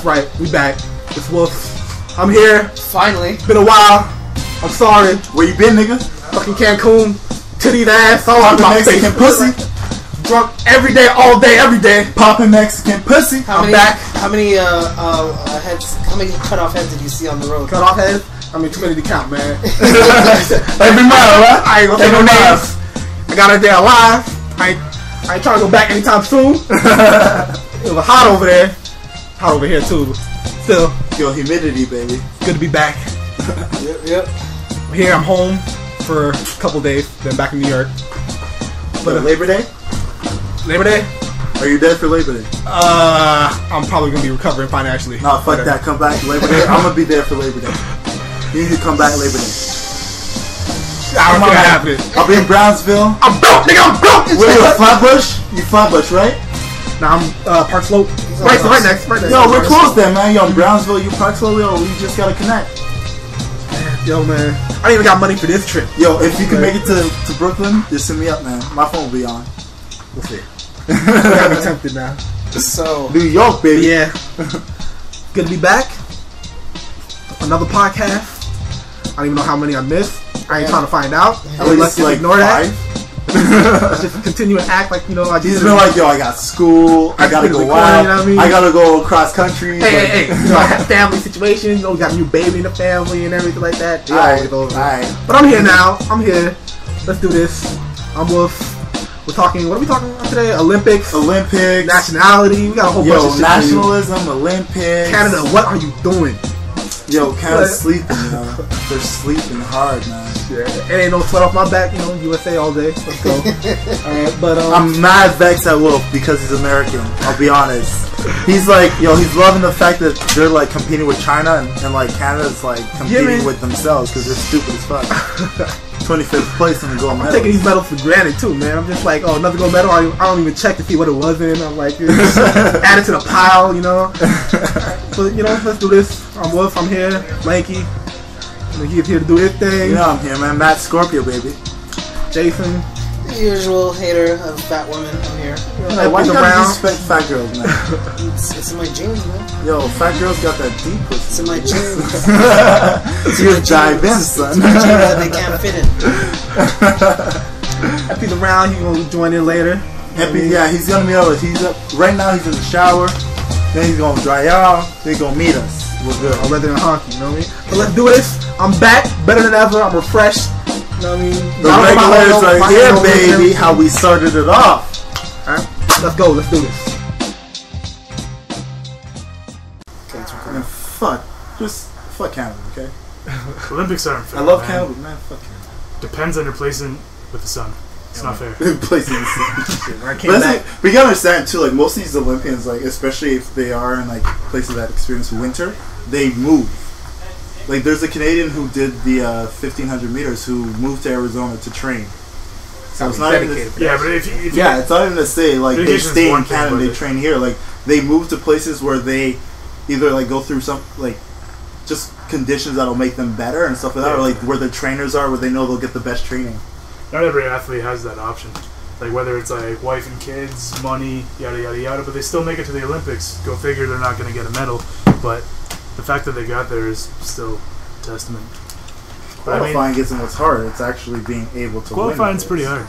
Right, we back. It's Wolf. I'm here. Finally. It's been a while. I'm sorry. Where you been, nigga? Fucking Cancun. Titties ass all over my face. Mexican pussy. Drunk every day, all day, every day. Popping Mexican pussy. I'm back. How many heads? How many cut-off heads did you see on the road? Cut off heads? I mean, too many to count, man. Every mile, right? I ain't gonna say no names. I got it there alive. I ain't trying to go back anytime soon. It was hot over there. Hot over here too. Still, Yo, humidity, baby. good to be back. Yep. Here, I'm home for a couple days. Then back in New York. But Labor Day? Labor Day? Are you dead for Labor Day? I'm probably gonna be recovering financially. Nah, fuck that. Come back Labor Day. I'm gonna be there for Labor Day. You need to come back Labor Day. I don't know what happened. I'll be in Brownsville. I'm broke, nigga. I'm broke. Where you? Flatbush? You Flatbush, right? Nah, I'm Park Slope. Right next. Yo, we're close then, man. Yo, Brownsville, you Park Slope. Yo, we just gotta connect. Yo, man, I don't even got money for this trip. Yo, if you can make it to Brooklyn, just hit me up, man. My phone will be on. We'll see. Got me tempted now. So New York, baby. Yeah. Good to be back. Another podcast. I don't even know how many I missed. I ain't trying to find out. Let's just like ignore 5. that. Let's just continue and act like, you know, I He's just been like, yo, I got school, I gotta go out, you know what I mean? I gotta go cross country. Hey. You know, I have family situations. You know, we got a new baby in the family and everything like that. Alright. But I'm here now. I'm here. Let's do this. I'm Wolf. We're talking. What are we talking about today? Olympics. Nationality. We got a whole bunch of shit. Nationalism, Olympics. Canada, what are you doing? Yo, Canada's sleeping, you know. They're sleeping hard, man. Yeah, it ain't no sweat off my back, you know. USA all day. Let's go. Alright, but I'm mad vexed at Wolf because he's American. I'll be honest. He's like, yo, he's loving the fact that they're like competing with China and like Canada's like competing with themselves because they're stupid as fuck. 25th place in the gold medal. I'm taking these medals for granted too, man. I'm just like, oh, another gold medal. I don't even check to see what it was in. I'm like, just add it to the pile, you know. But you know, let's do this. I'm Wolf. I'm here. Lanky. He's here to do his thing. Yeah, I'm here, man. Matt Scorpio, baby. Jason. the usual hater of fat women. I'm here. Hey, why you gotta respect fat girls, man? It's in my genes, man. Yo, fat girls got that deep pussy. It's in my genes. It's your dive in, son. It's my genes that they can't fit in. Epi's around. He's gonna join in later. Epi, yeah, he's gonna meet us. He's up right now. He's in the shower. Then he's gonna dry out. Then he's gonna meet us. We're good. I'd rather than honky, you know what I mean? So let's do this. I'm back, better than ever. I'm refreshed. You know what I mean? The regulars are here, baby. How we started it off. Alright, let's go. Let's do this. And fuck Canada, okay? Olympics aren't fair. I love man. Canada, but man, fuck Canada. Depends on your placing with the sun. It's not fair. Places the When I came back, we gotta understand too, like most of these Olympians, like especially if they are in like places that experience winter, they move. Like there's a Canadian who did the 1500 meters who moved to Arizona to train. So it's not even Yeah, but if you it's not even to say like they Dedication's stay one in thing, Canada, but they train here. Like they move to places where they either like go through some like just conditions that'll make them better and stuff like that, or like where the trainers are, where they know they'll get the best training. not every athlete has that option. Like whether it's like wife and kids, money, yada yada yada, but they still make it to the Olympics. Go figure, they're not going to get a medal, but the fact that they got there is still a testament. Qualifying isn't what's hard. It's actually being able to Qualifying's win. pretty hard.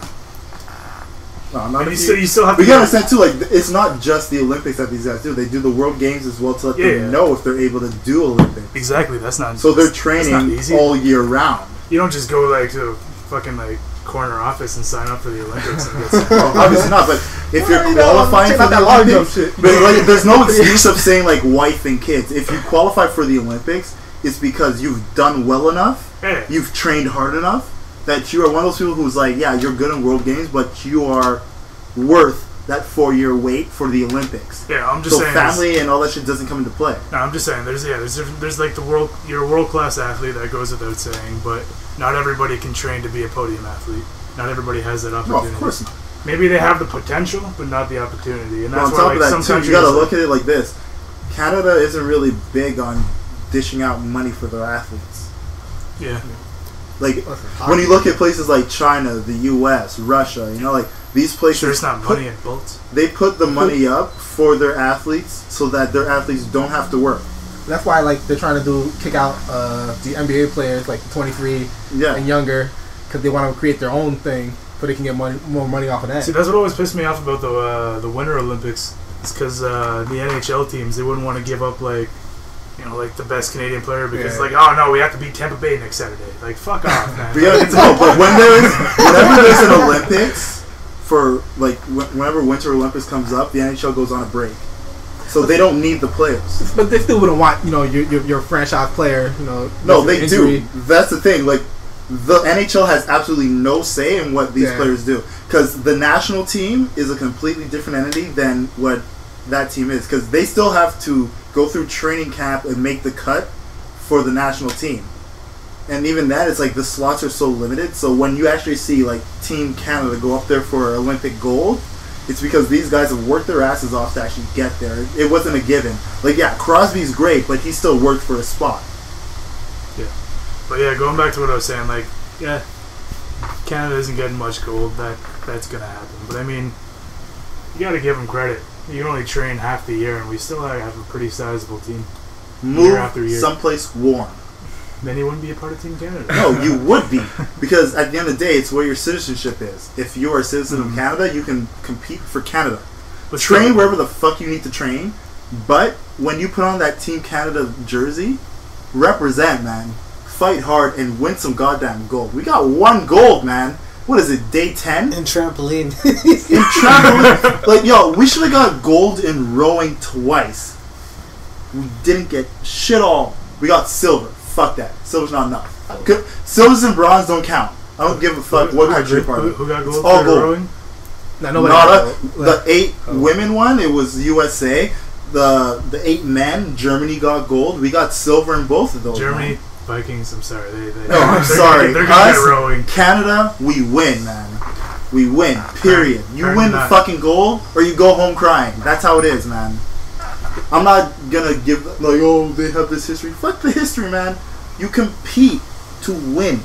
No, not And if you still have to. we gotta understand too, like it's not just the Olympics that these guys do. They do the World Games as well to let them know if they're able to do Olympics. Exactly, that's not. So they're that's training not easy. all year round. You don't just go like to a fucking like corner office and sign up for the Olympics. And get Well, obviously not, but if you're qualifying for the that long Olympics, jump shit. but like, there's no excuse of saying like wife and kids. If you qualify for the Olympics, it's because you've done well enough, Yeah. you've trained hard enough that you are one of those people who's like, yeah, you're good in World Games, but you are worth that 4-year wait for the Olympics. Yeah, I'm just So saying. family and all that shit doesn't come into play. No, I'm just saying. There's like you're a world class athlete, that goes without saying, but not everybody can train to be a podium athlete. Not everybody has that No, opportunity. of course not. Maybe they have the potential, but not the opportunity. And But that's on top why of like that, some too, you gotta countries, look at it like this. Canada isn't really big on dishing out money for their athletes. Yeah. Like when you look at places like China, the U.S., Russia, you know, like these places. Sure, it's not money in bolts. They put the money up for their athletes so that their athletes don't have to work. That's why like they're trying to kick out the NBA players like 23 and younger because they want to create their own thing so they can get more money off of that. See, that's what always pissed me off about the Winter Olympics. It's because the NHL teams, they wouldn't want to give up like, you know, like the best Canadian player because like, oh no, we have to beat Tampa Bay next Saturday. Like, fuck off, man. But whenever there's an Olympics for like whenever Winter Olympics comes up, the NHL goes on a break, so they don't need the players. But they still wouldn't want, you know, your franchise player, you know. No, they do. That's the thing. Like the NHL has absolutely no say in what these players do because the national team is a completely different entity than what that team is because they still have to go through training camp and make the cut for the national team. And even that, it's like the slots are so limited. So when you actually see like Team Canada go up there for Olympic gold, it's because these guys have worked their asses off to actually get there. It wasn't a given. Like, yeah, Crosby's great, but he still worked for a spot. Yeah. But yeah, going back to what I was saying, like, yeah, Canada isn't getting much gold. That's going to happen. But I mean, you got to give them credit. You can only train half the year, and we still have a pretty sizable team. Move year after year. Someplace warm. Then you wouldn't be a part of Team Canada. No, you would be. Because at the end of the day, it's where your citizenship is. If you are a citizen of Canada, you can compete for Canada. But train wherever the fuck you need to train. But when you put on that Team Canada jersey, represent, man. Fight hard and win some goddamn gold. We got 1 gold, man. What is it, day 10? In trampoline. In trampoline. Like, yo, we should have got gold in rowing twice. We didn't get shit all. We got silver. Fuck that. Silver's not enough. Silvers and bronze don't count. I don't give a fuck what country you're part of. Who got gold? It's all gold. Rowing? No, nobody the 8 women one, it was USA. The 8 men, Germany got gold. We got silver in both of those. Germany, man. Vikings, I'm sorry. No, I'm sorry. They're gonna get rowing. Canada, we win, man. We win, period. You win the fucking gold, or you go home crying. That's how it is, man. I'm not gonna give, like, oh, they have this history. Fuck the history, man. You compete to win.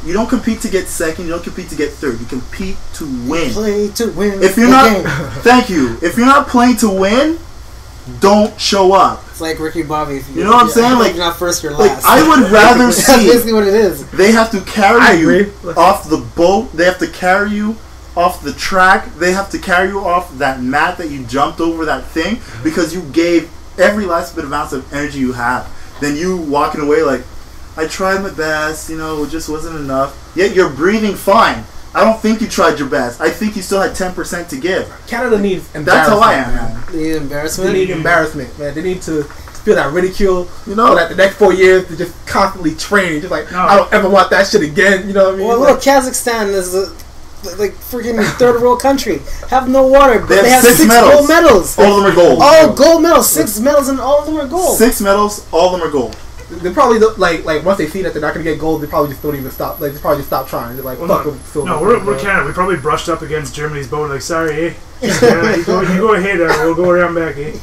You don't compete to get second. You don't compete to get third. You compete to win. You play to win. If you're not, thank you. If you're not playing to win, don't show up. It's like Ricky Bobby. If you know what I'm saying? Like, you're not first, you're like last. I would rather see. That's basically what it is. They have to carry you off the boat. They have to carry you off the track. They have to carry you off that mat that you jumped over that thing because you gave every last bit of ounce of energy you have. Then you walking away like, I tried my best, you know, it just wasn't enough. Yet you're breathing fine. I don't think you tried your best. I think you still had 10% to give. Canada needs embarrassment. That's how I am, man. They need embarrassment? They need embarrassment, man. They need to feel that ridicule. You know? For that the next 4 years to just constantly train. Just like, I don't ever want that shit again. You know what I mean? Well, look, Kazakhstan is like freaking third world country. Have no water, but they have 6 gold medals. All of them are gold. All gold medals. 6 medals, and all of them are gold. 6 medals, all of them are gold. They probably like once they see that they're not gonna get gold, they probably just don't even stop. Like they probably just stop trying. They're like, fuck them. No, we're Canada. We probably brushed up against Germany's boat. Like, sorry, eh? Yeah, you go ahead. We'll go around back, eh?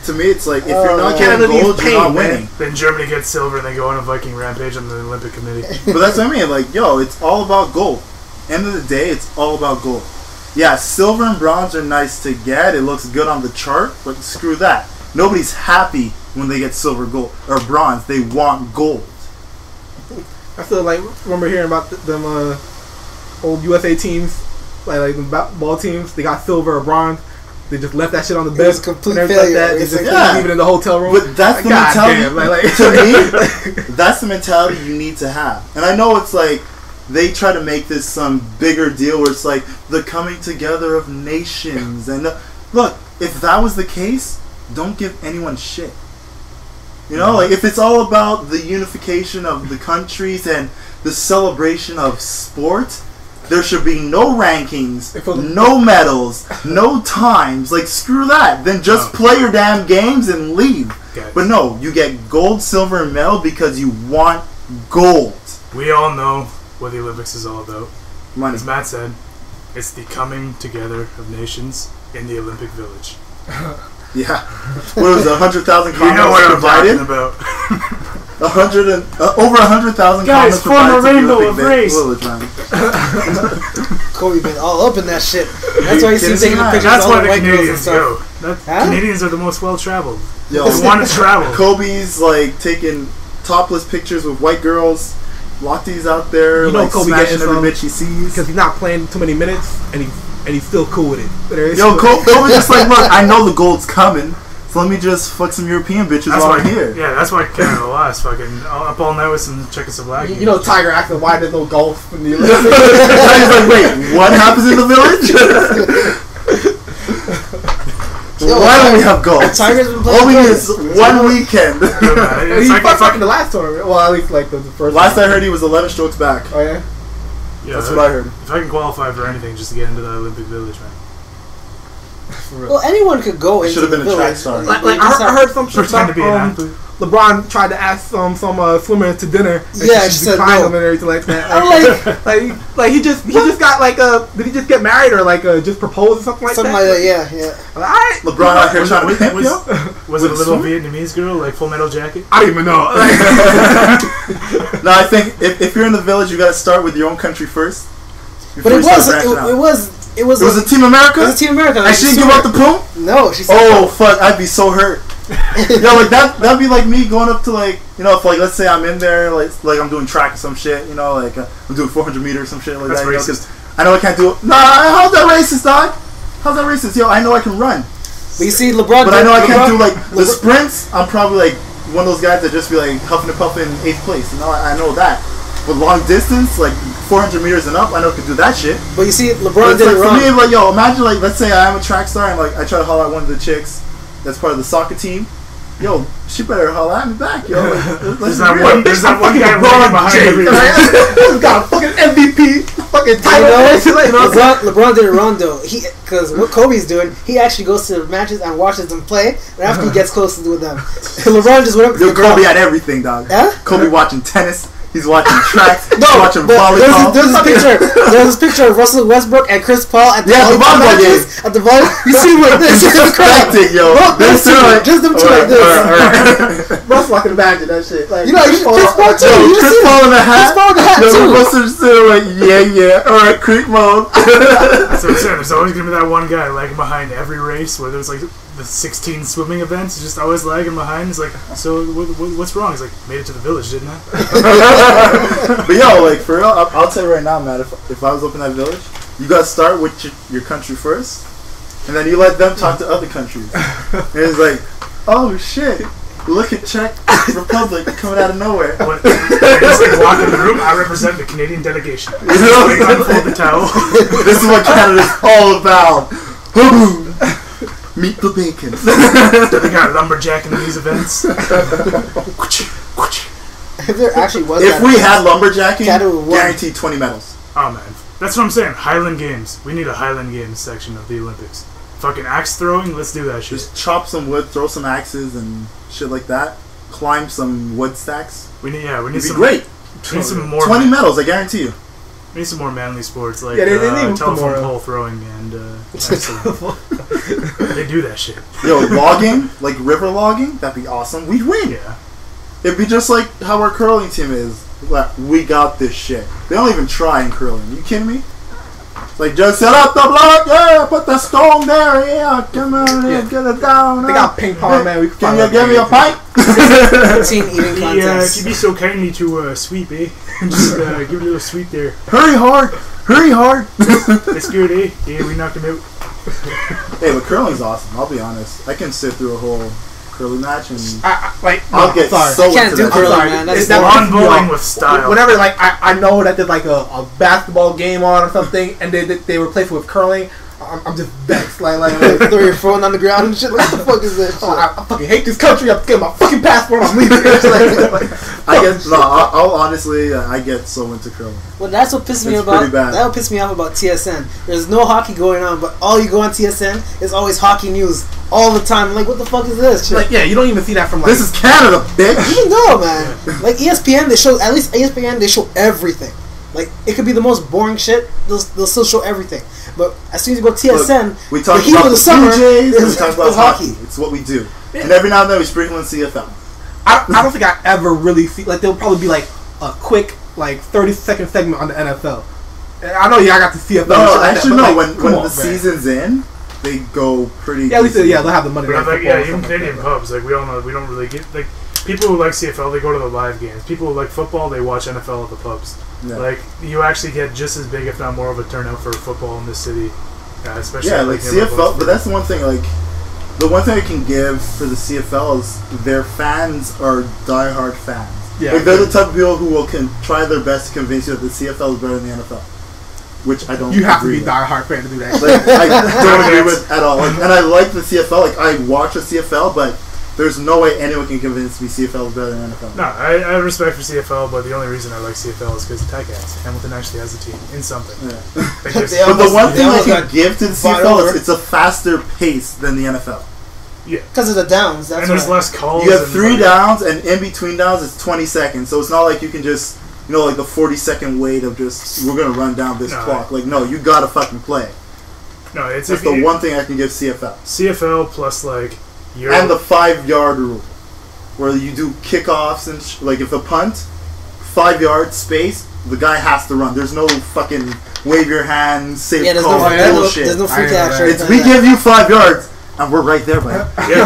To me, it's like if you're not getting gold, you're not winning. Then Germany gets silver, and they go on a Viking rampage on the Olympic Committee. But that's what I mean. Like, yo, it's all about gold. End of the day, it's all about gold. Yeah, silver and bronze are nice to get. It looks good on the chart, but screw that. Nobody's happy when they get silver, gold, or bronze. They want gold. I still like remember hearing about them old USA teams, like the ball teams. They got silver or bronze. They just left that shit on the bed. It was complete failure. They just leave it in the hotel room. But that's the mentality. To me, that's the mentality you need to have. And I know it's like they try to make this some bigger deal where it's like the coming together of nations. And look, if that was the case, don't give anyone shit. You know, like if it's all about the unification of the countries and the celebration of sport, there should be no rankings, no medals, no times. Like, screw that. Then just play your damn games and leave. Okay. But no, you get gold, silver, and medal because you want gold. We all know what the Olympics is all about. Money. As Matt said, it's the coming together of nations in the Olympic Village. Yeah. What was it, 100,000 You know what I'm talking about. over 100,000 guys, comments form a provided to the rainbow of Olympic race. Village, man. Kobe been all up in that shit. That's why you see him taking the pictures That's of all why the the white girls and Canadians go. stuff. Canadians are the most well-traveled. Yo, They want to travel. Kobe's like taking topless pictures with white girls. Lottie's out there, You know like Kobe smashing getting every some- bitch he sees. Because he's not playing too many minutes, and he's still cool with it. Yo, Kobe's just like, look, I know the gold's coming, so let me just fuck some European bitches while I'm here. Yeah, that's why Canada lost. Fucking up all night with some Czechoslovakian. You know, Tiger asking why there's no golf in the Olympics. He's like, wait, what happens in the village? Why don't we have golf? Tiger's been playing All we need golf. is one weekend. It's He fucked up in the last tournament. Well, at least like the first. Last I heard, he was 11 strokes back. Oh yeah. Yeah, That's what I heard. If I can qualify for anything, just to get into the Olympic Village, man. Well, anyone could go into Should've the been a track village. star. Like They just I heard some shit Pretend to be an about athlete. LeBron tried to ask some swimmer to dinner. And Yeah, she she said declined no. him and everything like that. I'm Like he just got like did he just get married or like just propose or something like something that? like that. Yeah. All right. LeBron out here Was trying to it- pimp was- yo. Was it a With little swimmer? Vietnamese girl, like Full Metal Jacket? I don't even know. No, I think if you're in the village, you got to start with your own country first. But it before you was start branching out. it was a Team America. it was a Team America. And she didn't give up the poom? No, she said Oh fuck! I'd be so hurt. Yo, like that'd be like me going up to like, you know, if like let's say I'm in there like I'm doing track or some shit, you know, like I'm doing 400 meters or some shit like That's that. You know, racist. 'cause I know I can't do it. Nah, how's that racist, dog? How's that racist? Yo, I know I can run, But you see, LeBron. but I know I can't do like the LeBron- sprints. I'm probably like one of those guys that just be like huffing and puffing 8th place. You know, I know that. But long distance, like 400 meters and up, I know I can do that shit. But you see, But LeBron it's did like it for wrong. me, like yo, imagine like let's say I am a track star and like I try to holler at one of the chicks that's part of the soccer team. Yo, she better holler at me back, yo. Like, There's that one guy running behind every He's got a fucking MVP, fucking title. LeBron did it wrong though. Because what Kobe's doing, he actually goes to the matches and watches them play. And after he gets close to them, LeBron just went up to Yo, the girl. Kobe had everything, dog. Huh? Kobe watching tennis. He's watching track. He's No, watching but volleyball. there's this picture of Russell Westbrook and Chris Paul at the Yeah, the volleyball matches. At the volleyball, you see him like this. Disrespecting, yo. No, They're just still just them two like this. Alright. Russell, I can imagine that shit. Like, You know, Chris Paul too. Yo, You Chris see Paul in the hat. Chris Paul in the hat Yo, too. Russell's still like, yeah. Alright, creep mode. That's what I'm saying. There's always gonna be that one guy lagging behind every race, whether it's like the 16 swimming events. He's just always lagging behind. He's like, so what's wrong? He's like, made it to the village, didn't I? But yo, like for real, I'll tell you right now, man. If I was up in that village, you gotta start with your country first, and then you let them talk to other countries. And it's like, oh shit, look at Czech Republic coming out of nowhere. But I just like walk in the room. I represent the Canadian delegation. You know? Like, unfold the towel. This is what Canada's all about. Meet the bacon. They got lumberjack in these events. If there actually was If that, we had lumberjacking, Canada would win. guaranteed 20 medals. Oh man, that's what I'm saying. Highland Games. We need a Highland Games section of the Olympics. Fucking axe throwing. Let's do that shit. Just chop some wood, throw some axes and shit like that. Climb some wood stacks. We need It'd be some. great. We need some more. 20 medals, I guarantee you. We need some more manly sports like Yeah, they need some telephone more. pole throwing and excellent. They do that shit. Yo, logging, like river logging, that'd be awesome. We'd win. Yeah. It'd be just like how our curling team is. Like, we got this shit. They don't even try in curling. You kidding me? Like, just set up the block, yeah, put the stone there, yeah, come on, Yeah. get it down. They got ping pong, man. We Can you give me a pint? protein eating If contest. you'd be so kindly to sweep, eh? Just give it a little sweep there. Hurry hard, hurry hard. That's good, eh? Yeah, we knocked him out. Hey, but curling's awesome, I'll be honest. I can sit through a whole curling match and I'll get sorry. so I can't into do that. curling, sorry. man. That's Is that Lawn pisses me bowling off. with style. Whenever, like, I know that there's like a basketball game on or something, and they replace it with curling, I'm just vexed. Like Throw your phone on the ground and shit. What the fuck is this? oh, I fucking hate this country. I'm getting my fucking passport. I'm leaving. I get, no, I'll honestly, I get so into curling. Well, that's what pissed me It's about. pretty bad. That would piss me off about TSN. There's no hockey going on, but all you go on TSN is always hockey news all the time. I'm like, what the fuck is this? Shit? Like, yeah, you don't even see that from like. This is Canada, bitch. Even though, man, like ESPN, they show at least ESPN, they show everything. Like it could be the most boring shit, they'll still show everything. But as soon as you go TSN, Look, we the talk heat about of the the summer Blue Jays, and we is talk about is hockey. It's what we do. And every now and then we sprinkle in CFL. I don't think I ever really see like there'll probably be like a quick like 30-second segment on the NFL. And I know I got to see it. No, actually no. When the season's in, they go pretty. Yeah, at least they'll have the money. But like, even Canadian pubs, like we all know, we don't really get like people who like CFL, they go to the live games. People who like football, they watch NFL at the pubs. Yeah. Like you actually get just as big, if not more, of a turnout for football in this city, especially. Yeah, like CFL. But that's the one thing. Like the one thing I can give for the CFL is their fans are diehard fans. Yeah, like they're the type of people who will try their best to convince you that the CFL is better than the NFL. Which I don't. You have to be with. diehard fan to do that. Like, I don't agree with at all. Like, and I like the CFL. Like I watch the CFL, but there's no way anyone can convince me CFL is better than NFL. No, I have respect for CFL, but the only reason I like CFL is because of tech ads. Hamilton actually has a team in something. Yeah. But the one thing I can give to the CFL is it's a faster pace than the NFL. Yeah, because of the downs. That's and there's less calls. You have 3 downs, and in between downs, it's 20 seconds. So it's not like you can just, like the 40-second wait of just we're gonna run down this clock. Like no, you gotta fucking play. No, it's that's the one thing I can give CFL. CFL plus like and the 5-yard rule, where you do kickoffs and like if a punt, 5 yards space, the guy has to run. There's no fucking wave your hand, safe call, bullshit. There's no free action. It's we give you 5 yards. And we're right there, buddy. Yeah.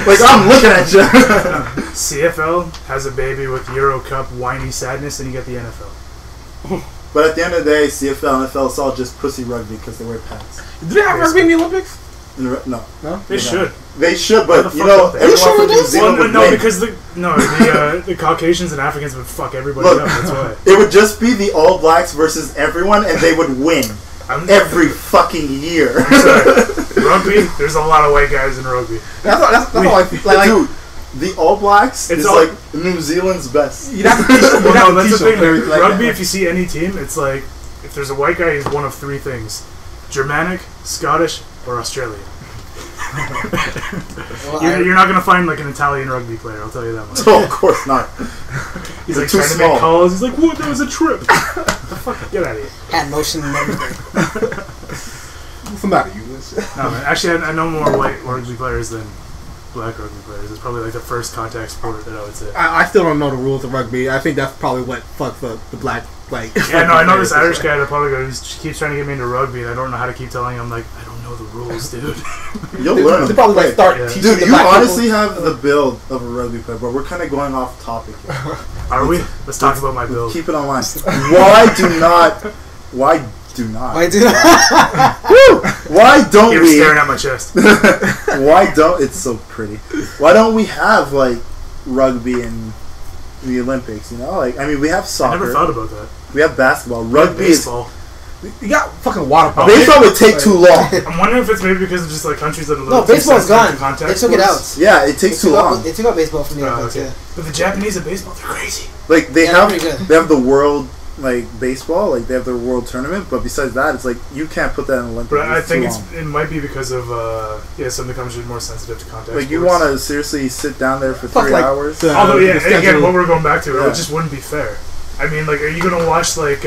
Like, I'm looking at you. CFL has a baby with Euro Cup whiny sadness, and you get the NFL. But at the end of the day, CFL and NFL, it's all just pussy rugby because they wear pads. Do they have rugby in the Olympics? No. They should. They should, but, everyone from New Zealand would win. Because the Caucasians and Africans would fuck everybody up, that's why. It would just be the All Blacks versus everyone, and they would win. Every fucking year. Rugby, there's a lot of white guys in rugby. That's all I feel. Like, dude, the All Blacks is like New Zealand's best. That's the thing. Rugby, if you see any team, it's like, if there's a white guy, he's one of 3 things. Germanic, Scottish, or Australian. You're not going to find like an Italian rugby player, I'll tell you that much. Oh, of course not. He's like trying to make calls. He's like, what? That was a trip. The fuck? Get out of here. Hand motion and everything. What's the matter, you? No, man. Actually, I know more white rugby players than black rugby players. It's probably like the first contact sport that I would say. I still don't know the rules of rugby. I think that's probably what fucks the black, like... Yeah, no, I know this Irish guy that probably goes, he keeps trying to get me into rugby, and I don't know how to keep telling him, like, I don't know the rules, dude. You'll learn. They probably like start teaching dude, the you black honestly people. have the build of a rugby player, but we're kind of going off topic here. Are we? Let's talk about my build. Keep it on line. Why do not... Why do not? Why do not? Why don't You're we... staring at my chest. Why don't... It's so pretty. Why don't we have, like, rugby in the Olympics, Like, I mean, we have soccer. I never thought about that. We have basketball. Rugby is... You got fucking water polo. Baseball would take too long. I'm wondering if it's maybe because of just, like, countries that are... No, baseball's gone. They took it out. Yeah, it takes too long. They took out baseball from the Olympics, okay. But the Japanese at baseball, they're crazy. Like, they have the world... Like baseball, like they have their world tournament, but besides that, it's like you can't put that in Olympics. But I think it might be because of some of the countries are more sensitive to contact. Like you want to seriously sit down there for 3 hours. Although again, what we're going back to, it just wouldn't be fair. I mean, like, are you gonna watch like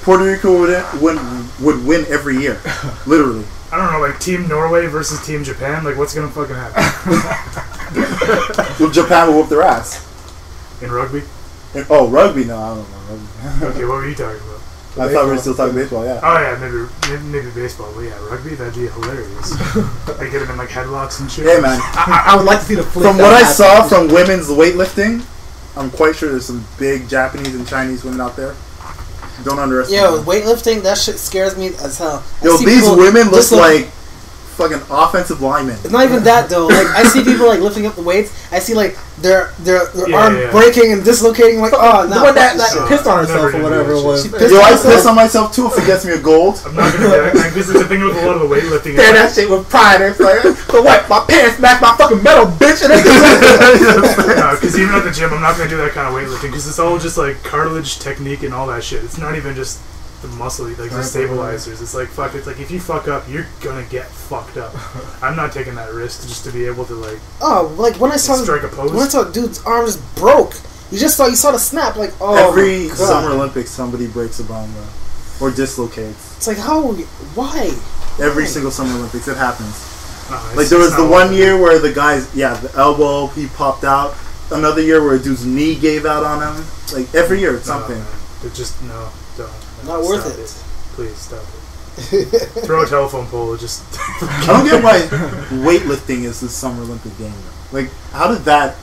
Puerto Rico would win every year, literally. I don't know, like Team Norway versus Team Japan. Like, what's gonna fucking happen? Well, Japan will whoop their ass in rugby. Rugby? No, I don't know. Okay, what were you talking about? I thought we were still talking baseball, yeah. Oh, yeah, maybe baseball. But yeah, rugby, that'd be hilarious. They get them in, like, headlocks and shit. Hey, man. I would like to see the flip. From what I saw from women's weightlifting, I'm quite sure there's some big Japanese and Chinese women out there. Don't underestimate them. Weightlifting, that shit scares me as hell. These women look like fucking offensive linemen. It's not even that, though. Like, I see people, like, lifting up the weights. I see, like, their arm breaking and dislocating. Like, oh, no. The one that pissed on herself or whatever it was. I piss on myself, too, if it gets me a gold. I'm not going to do that. Because the thing with a lot of the weightlifting is... that shit with pride. It's like, so what? My pants match my fucking metal, bitch. No, because even at the gym, I'm not going to do that kind of weightlifting. Because it's all just, like, cartilage technique and all that shit. It's not even just... the muscle, like the stabilizers. It's like fuck. It's like if you fuck up, you're gonna get fucked up. I'm not taking that risk just to be able to like. Oh, like when I saw strike a pose. When I saw dude's arm just broke. You saw the snap. Like every Summer Olympics, somebody breaks a bone or dislocates. It's like why? Every single Summer Olympics, it happens. No, like there was the one year where the guy's the elbow he popped out. another year where a dude's knee gave out on him. Like every year, it's something. It just don't. Not worth Stop it. Please stop it. Throw a telephone pole. Just. I don't get why weightlifting is the Summer Olympic game. Like, how did that?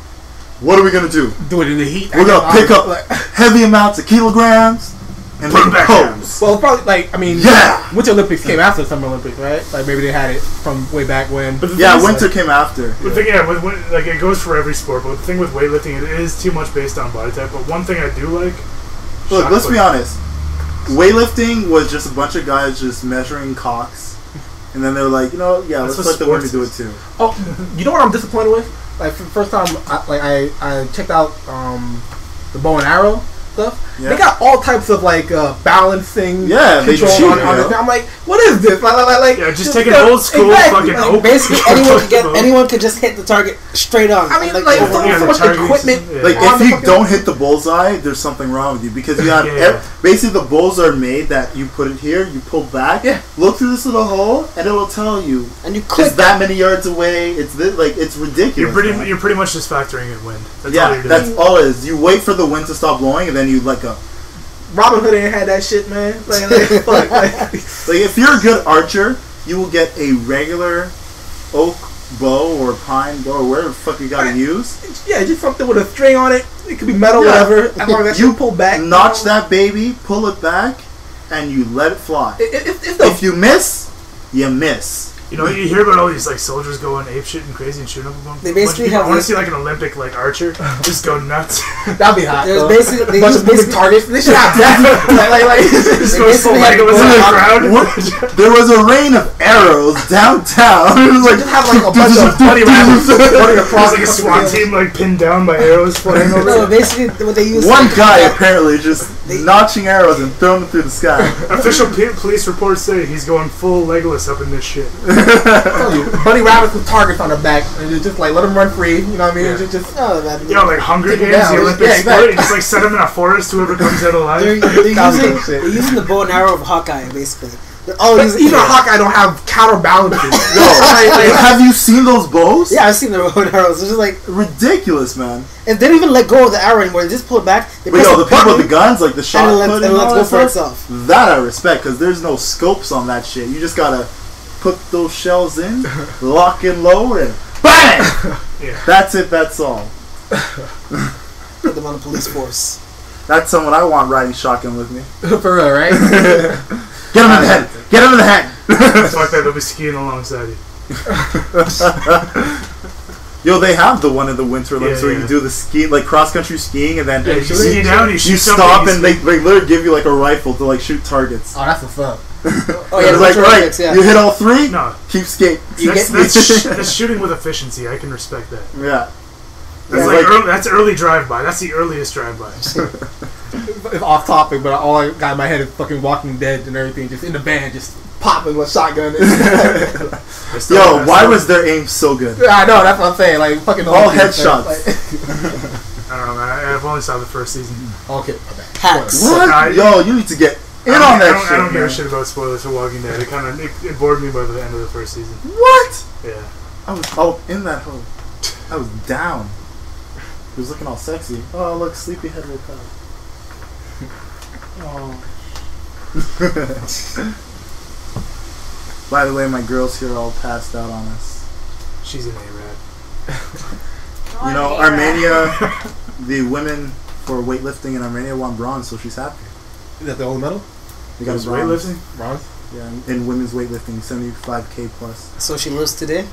What are we gonna do? Do it in the heat. We're gonna pick up heavy amounts of kilograms and Put make it back pose. Well, probably like I mean, Yeah. Winter Olympics came after the Summer Olympics, right? Like maybe they had it from way back when. But the Yeah, thing is, winter came after. The thing, like it goes for every sport. But the thing with weightlifting, it is too much based on body type. But one thing I do like. Look, shot let's be put. honest. Weightlifting was just a bunch of guys just measuring cocks, and then they were like, you know, yeah, That's let's what let the women sports do it too. Oh, you know what I'm disappointed with? Like for the first time, I checked out the bow and arrow stuff. Yeah. They got all types of like balancing, Yeah, they control cheat, on you know? the thing. I'm like, what is this? Like Yeah, just take an old school exactly. fucking Like, oak. basically, anyone could just hit the target straight on. I mean, And, like, over- yeah, so the much target equipment. system, yeah. Like on if the you fucking- don't hit the bullseye, there's something wrong with you because you have Yeah. basically the bowls are made that you put it here, you pull back, Yeah. look through this little hole, and it will tell you and you click it's that many yards away. It's this, like it's ridiculous. man. You're pretty much just factoring in wind. That's all Yeah, you're doing. that's all it is. You wait for the wind to stop blowing, and then you let go. Robin Hood ain't had that shit, man. Like fuck, Like if you're a good archer, you will get a regular oak bow or pine bow or whatever the fuck you gotta use. yeah, just something with a string on it. It could be metal, Yeah. whatever. As long as that You shit pull back. Notch that baby, pull it back, and you let it fly. If the If you miss, you miss. You know, you hear about all these like soldiers going ape shit and crazy and shooting up a bunch. They basically I have want to this- see like an Olympic like archer just go nuts. that'd be hot. There's though. basically- they bunch use of moving basically- targets. They should have that. like just go basically full have Legolas to in the go crowd. What? There was a rain of arrows downtown. It was like just have like a bunch of bunny rabbits running across There's like a the SWAT field. team like pinned down by arrows flying over. No, basically what they use. one guy apparently just notching arrows and throwing them through the sky. Official police reports say he's going full Legolas up in this shit. I tell you, bunny rabbits with targets on their back, and just like let them run free. You know what I mean? Yeah. Just No, man. You know, like Hunger Take 'em Games, down. the Olympic Yeah, sport. exactly. You just like set them in a forest. Whoever comes out alive. They're That was using good shit. they're using the bow and arrow of Hawkeye basically. They're all but using even Hawkeye don't have counterbalances. Have you seen those bows? Yeah, I've seen the bow and arrows. It's just like Ridiculous, man. if they don't even let go of the arrow anymore, they just pull it back. They But press yo, a the people with button, the guns, like the shot and it put lets, and all go that for stuff, itself. that I respect because there's no scopes on that shit. You just gotta put those shells in, lock and load, and bang! Yeah. That's it, that's all. Put them on the police force. That's someone I want riding shotgun with me. For real, right? Get him in the head! Get him in the head! Fuck that, they'll be skiing alongside you. Yo, they have the one in the Winter Olympics Yeah, where you yeah. can do the ski, like cross-country skiing, and then Yeah, you ski down, you you shoot stop something, and they literally give you like a rifle to like shoot targets. Oh, that's what's up. Oh yeah, It's the like, Winter right, Olympics, yeah. you hit all three, No, keep skate. that's shooting with efficiency. I can respect that. Yeah. That's Yeah, like like- that's early drive-by. That's the earliest drive-by. It's off topic, but all I got in my head is fucking Walking Dead and everything, just in the van, just popping with shotgun. Yo, why was their aim so good? I know, that's what I'm saying. Like fucking All Olympics, headshots. Like, I don't know, man. I've only saw the first season. okay, okay. Hacks. What? Yo, you need to get in on I that don't, shit. I don't give man. a shit about spoilers for Walking Dead. It bored me by the end of the first season. What? Yeah. I was all in that hole. I was down. He was looking all sexy. Oh, look, Sleepyhead woke up. Oh. By the way, my girls here are all passed out on us. She's an A-Rad. You know, Armenia, the women for weightlifting in Armenia won bronze, so she's happy. Is that the old medal? They got a Was bronze. weightlifting? Bronze? Yeah, in women's weightlifting, 75K plus. So she lives today.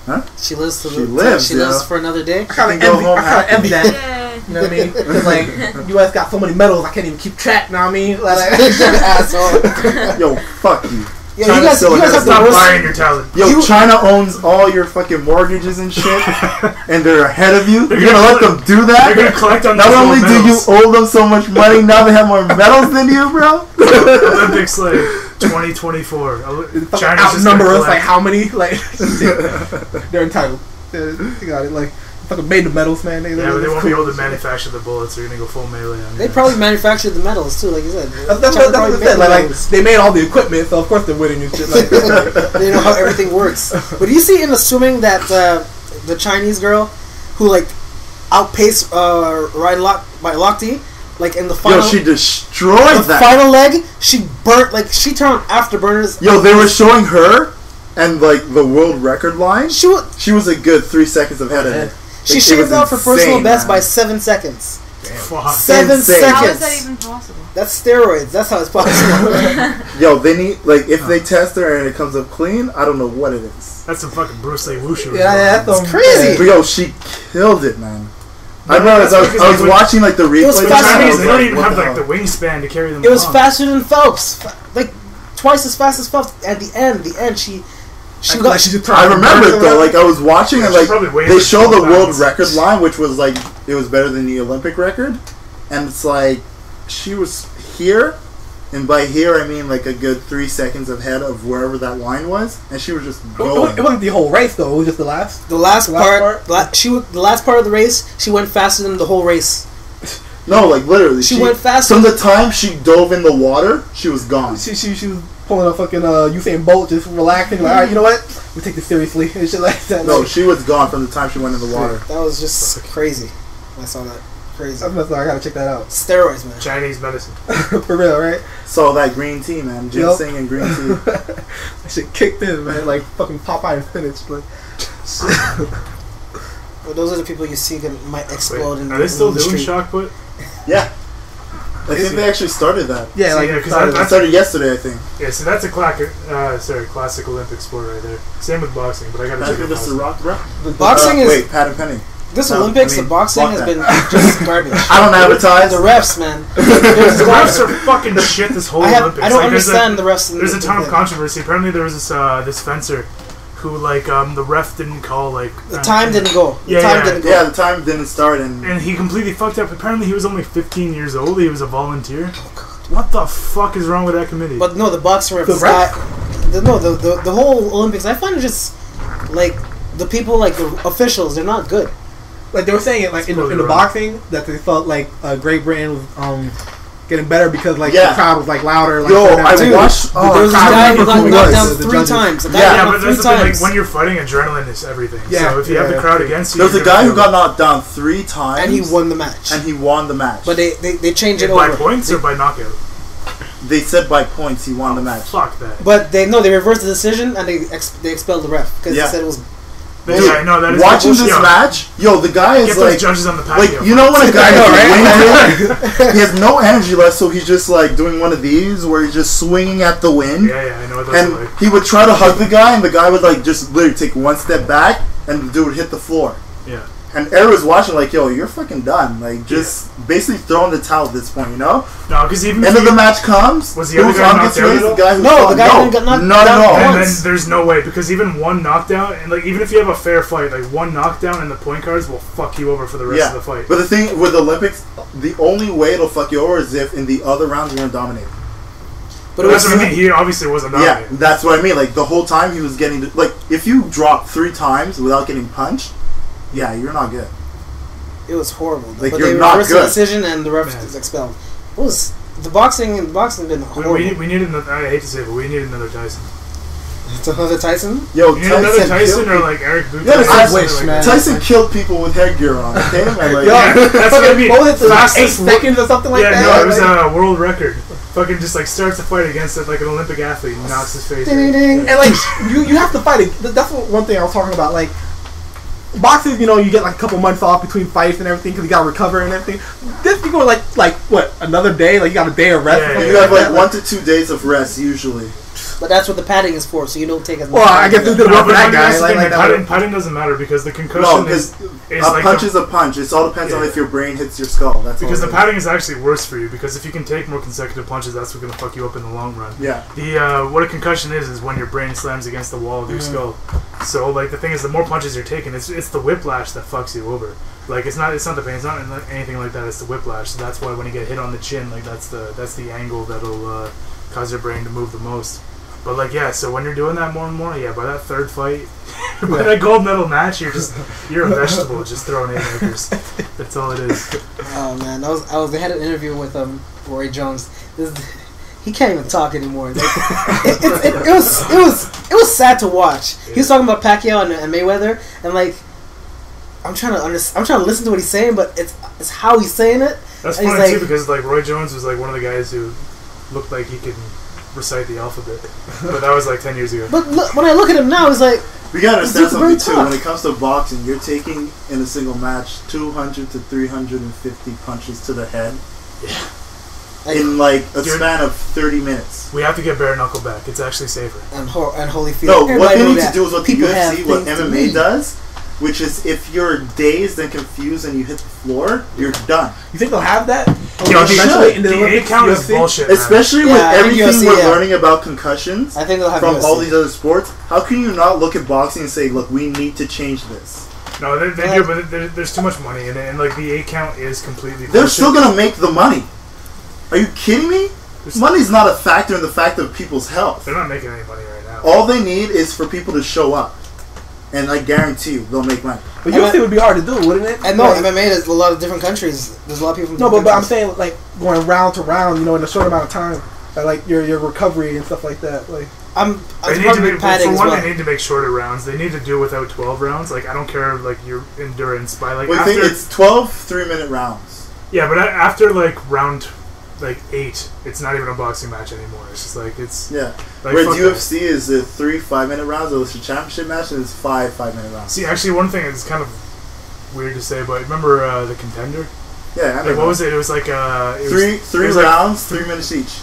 Huh? She lives to She the, lives, She lives yeah. for another day. I kind of can go envy, home I kinda happy. envy that. Yeah. You know what I mean? Because like, U.S. got so many medals, I can't even keep track. You know what I mean? Like, Asshole. Yo, fuck you. Yo, China you guys, still you guys has have the Stop worst. lying your talent. Yo, China owns all your fucking mortgages and shit, and they're ahead of you. You're gonna let them do They're gonna that? collect on Not those only gold do you medals. owe them so much money, now they have more medals than you, bro. Olympics like 2024. China's just outnumber gonna us like collect. how many? Like, they're entitled. They got it. Like, fucking made the medals, man. Yeah, but they won't be able to manufacture the bullets. They're gonna go full melee on you. They probably manufactured the medals too, like you said. That's what I said. Like, they made all the equipment, so of course they're winning and shit. Like, They know how everything works. But do you see in the swimming that the Chinese girl who like outpace Ryan Lochte. Like in the final, Yo, she destroyed that. Final leg, she burnt. Like she turned afterburners. Yo, they were showing her and like the world record line. She was a good 3 seconds ahead of it. She shaved out for personal best by 7 seconds. Fuck. 7 seconds. How is that even possible? That's steroids. That's how it's possible. Yo, they need if they test her and it comes up clean, I don't know what it is. That's some fucking Bruce Lee wushu. Yeah, It's crazy. But yo, she killed it, man. No, I remember that's I because was watching like the replay. was The fascinating. Chinese, they don't even What have the like the hell? wingspan to carry them. It was along. faster than Phelps. Like twice as fast as Phelps. At the end, she got. I remember it though. Like I was watching and She's like probably way they over show the 12 world pounds. record line, which was like it was better than the Olympic record, and it's like she was here, and by here I mean like a good 3 seconds ahead of wherever that line was, and she was just going. It wasn't the whole race though. It was just the last. The last The last part. The last part of the race, she went faster than the whole race. No, like literally, She went faster. From the time she dove in the water, she was gone. She was pulling a fucking Usain Bolt, just relaxing. Like, all right, you know what? We take this seriously and shit like that. No, Like, she was gone from the time she went in the water. That was just crazy. I saw that. Crazy. I gotta check that out. Steroids, man. Chinese medicine. For real, right? Saw that green tea, man. Ginseng and green tea. That shit kicked in, man. Like fucking Popeye and spinach. Like, Well, those are the people you see that might explode Wait, in are they still the doing street. shot put? Yeah. I think they actually started that. yeah, See, like yeah, 'cause started- It started yesterday, I think. Yeah, so that's a classic Olympic sport right there. Same with boxing, but I gotta check After it this is out. rock, bro. Boxing is Wait, Pat and Penny. this No, Olympics. I mean, the boxing fuck has that. been just garbage. I don't advertise. The refs, man. The refs are fucking shit this whole Olympics. I don't Like, understand the refs. There's a ton of controversy. Apparently, there was this fencer who the ref didn't call The time didn't go. The Yeah, time yeah. didn't go. Yeah, the time didn't start, and and he completely fucked up. Apparently, he was only 15 years old. He was a volunteer. What the fuck is wrong with that committee? But no, the boxing refs. The This ref? guy, the whole Olympics. I find it just like the people, like the officials. They're not good. like they were saying it, like in the boxing, that they felt like Great Britain was getting better because like Yeah. the crowd was like louder. Like, yo, certain- I Dude, watched. there was this I guy remember who got who knocked was. down The 3 judges. times. The guy Yeah, got yeah, knocked but that's 3 the thing. times. Like, when you're fighting, adrenaline is everything. Yeah, So if you yeah, have the yeah. crowd against you, There was a you're guy gonna who feel got knocked down 3 times, and he won the match. and he won the match. But they changed it it by over. points or by knockout. They said by points he won the match. Fuck that. But they reversed the decision and they expelled the ref because Yeah. they said it was. But yeah, no, that is Watching bullshit. this Yo, match, yo, the guy Get is those like, judges on the patio. like you know when a guy I know, is winded, he has no energy left, so he's just like doing one of these where he's just swinging at the wind, Yeah, I know what those and are like. he would try to hug the guy, and the guy would like just literally take one step back, and the dude would hit the floor. Yeah. And Eric was watching like, yo, you're fucking done. Like, just basically throwing the towel at this point, you know? No, because even End if of the you- match comes. Was the other who's guy on knocked gets out raised? at all? The guy who No, the guy didn't get knocked not down at all. And once. then there's no way because even one knockdown and like even if you have a fair fight, like one knockdown and the point cards will fuck you over for the rest of the fight. But the thing with the Olympics, the only way it'll fuck you over is if in the other rounds you're gonna dominate. But it That's was what I mean. He obviously wasn't Yeah, nominated. that's what I mean. Like the whole time he was getting like if you drop 3 times without getting punched, yeah, you're not good. it was horrible. Like, but you're they not reversed the good. decision and the ref Man. was expelled. It was the boxing been horrible. We need another. I hate to say it, but we need another Tyson. It's another Tyson. Yo, We need another Tyson killed or like Eric Booth. Yeah, or I something wish, like man. that. Tyson killed people with headgear on. Okay, man, like, Yeah, that's what I mean. What was it? Fastest 8 seconds or something like Yeah, that. no, it was Like- a world record. Fucking just like starts a fight against it like an Olympic athlete and knocks his face. Ding, in. ding. And like you have to fight it. That's one thing I was talking about. Like boxing, you get like a couple months off between fights and everything because you gotta recover and everything. This people are like what another day? Like you got a day of rest. Yeah, or something you have like that. 1 to 2 days of rest usually. But that's what the padding is for, so you don't take as much. Well, I guess it's time. gonna work for that but guy. that's the Like, thing, like like, that. putting doesn't matter because the concussion No, is because a like punch the- is a punch. It all depends on Yeah. if your brain hits your skull. That's because all the it is. padding is actually worse for you because if you can take more consecutive punches, that's what's gonna fuck you up in the long run. Yeah. The what a concussion is when your brain slams against the wall of your skull. So like the thing is, the more punches you're taking, it's the whiplash that fucks you over. Like it's not the pain, it's not anything like that. It's the whiplash. So that's why when you get hit on the chin, like that's the angle that'll cause your brain to move the most. But like yeah, so when you're doing that more and more, yeah, by that third fight, by that gold medal match, you're a vegetable just throwing haymakers. That's all it is. Oh man, they had an interview with Roy Jones. He can't even talk anymore. Like, it was sad to watch. He was talking about Pacquiao and Mayweather, and like I'm trying to I'm trying to listen to what he's saying, but it's how he's saying it. That's And he's funny too like- because like Roy Jones was like one of the guys who looked like he could recite the alphabet, but that was like 10 years ago. But look, when I look at him now, he's like, We gotta understand It's very something too. tough. When it comes to boxing, you're taking in a single match 200 to 350 punches to the head in like a You're- span of 30 minutes. We have to get bare knuckle back. It's actually safer. and Holyfield. No, what Everybody they know need to that. do is what the People have UFC, what things to MMA read. does, which is if you're dazed and confused and you hit the floor, you're done. You think they'll have that? Yo, they Eventually should. in the The Olympics, 8 count is UFC? bullshit, man. Especially Yeah, with I think everything UFC, we're yeah. learning about concussions I think they'll have from UFC. all these other sports. How can you not look at boxing and say, "Look, we need to change this"? No, they do, but there's too much money in it, and like the 8 count is completely. They're bullshit. still gonna make the money. Are you kidding me? There's- Money's not a factor in the fact of people's health. They're not making any money right now. All they need is for people to show up, and I guarantee you, they'll make money. But UFC would be hard to do, wouldn't it? And no, Like- MMA is a lot of different countries. There's a lot of people from No, different but I'm countries. saying like going round to round, in a short amount of time, like your recovery and stuff like that. Like I'm They need to probably make, padding for as one, well. they need to make shorter rounds. They need to do without 12 rounds. Like I don't care like your endurance by like Well, I after think it's 12 3-minute rounds. yeah, but after like round like 8, it's not even a boxing match anymore. It's just like it's Yeah. like Whereas fuck UFC is the 3 5-minute rounds, or it's a championship match, and it's 5 5-minute that. rounds. See, actually, one thing is kind of weird to say, but remember the Contender? Yeah, I Like mean, what was it? It was like it was, three it was like- rounds, 3 minutes each.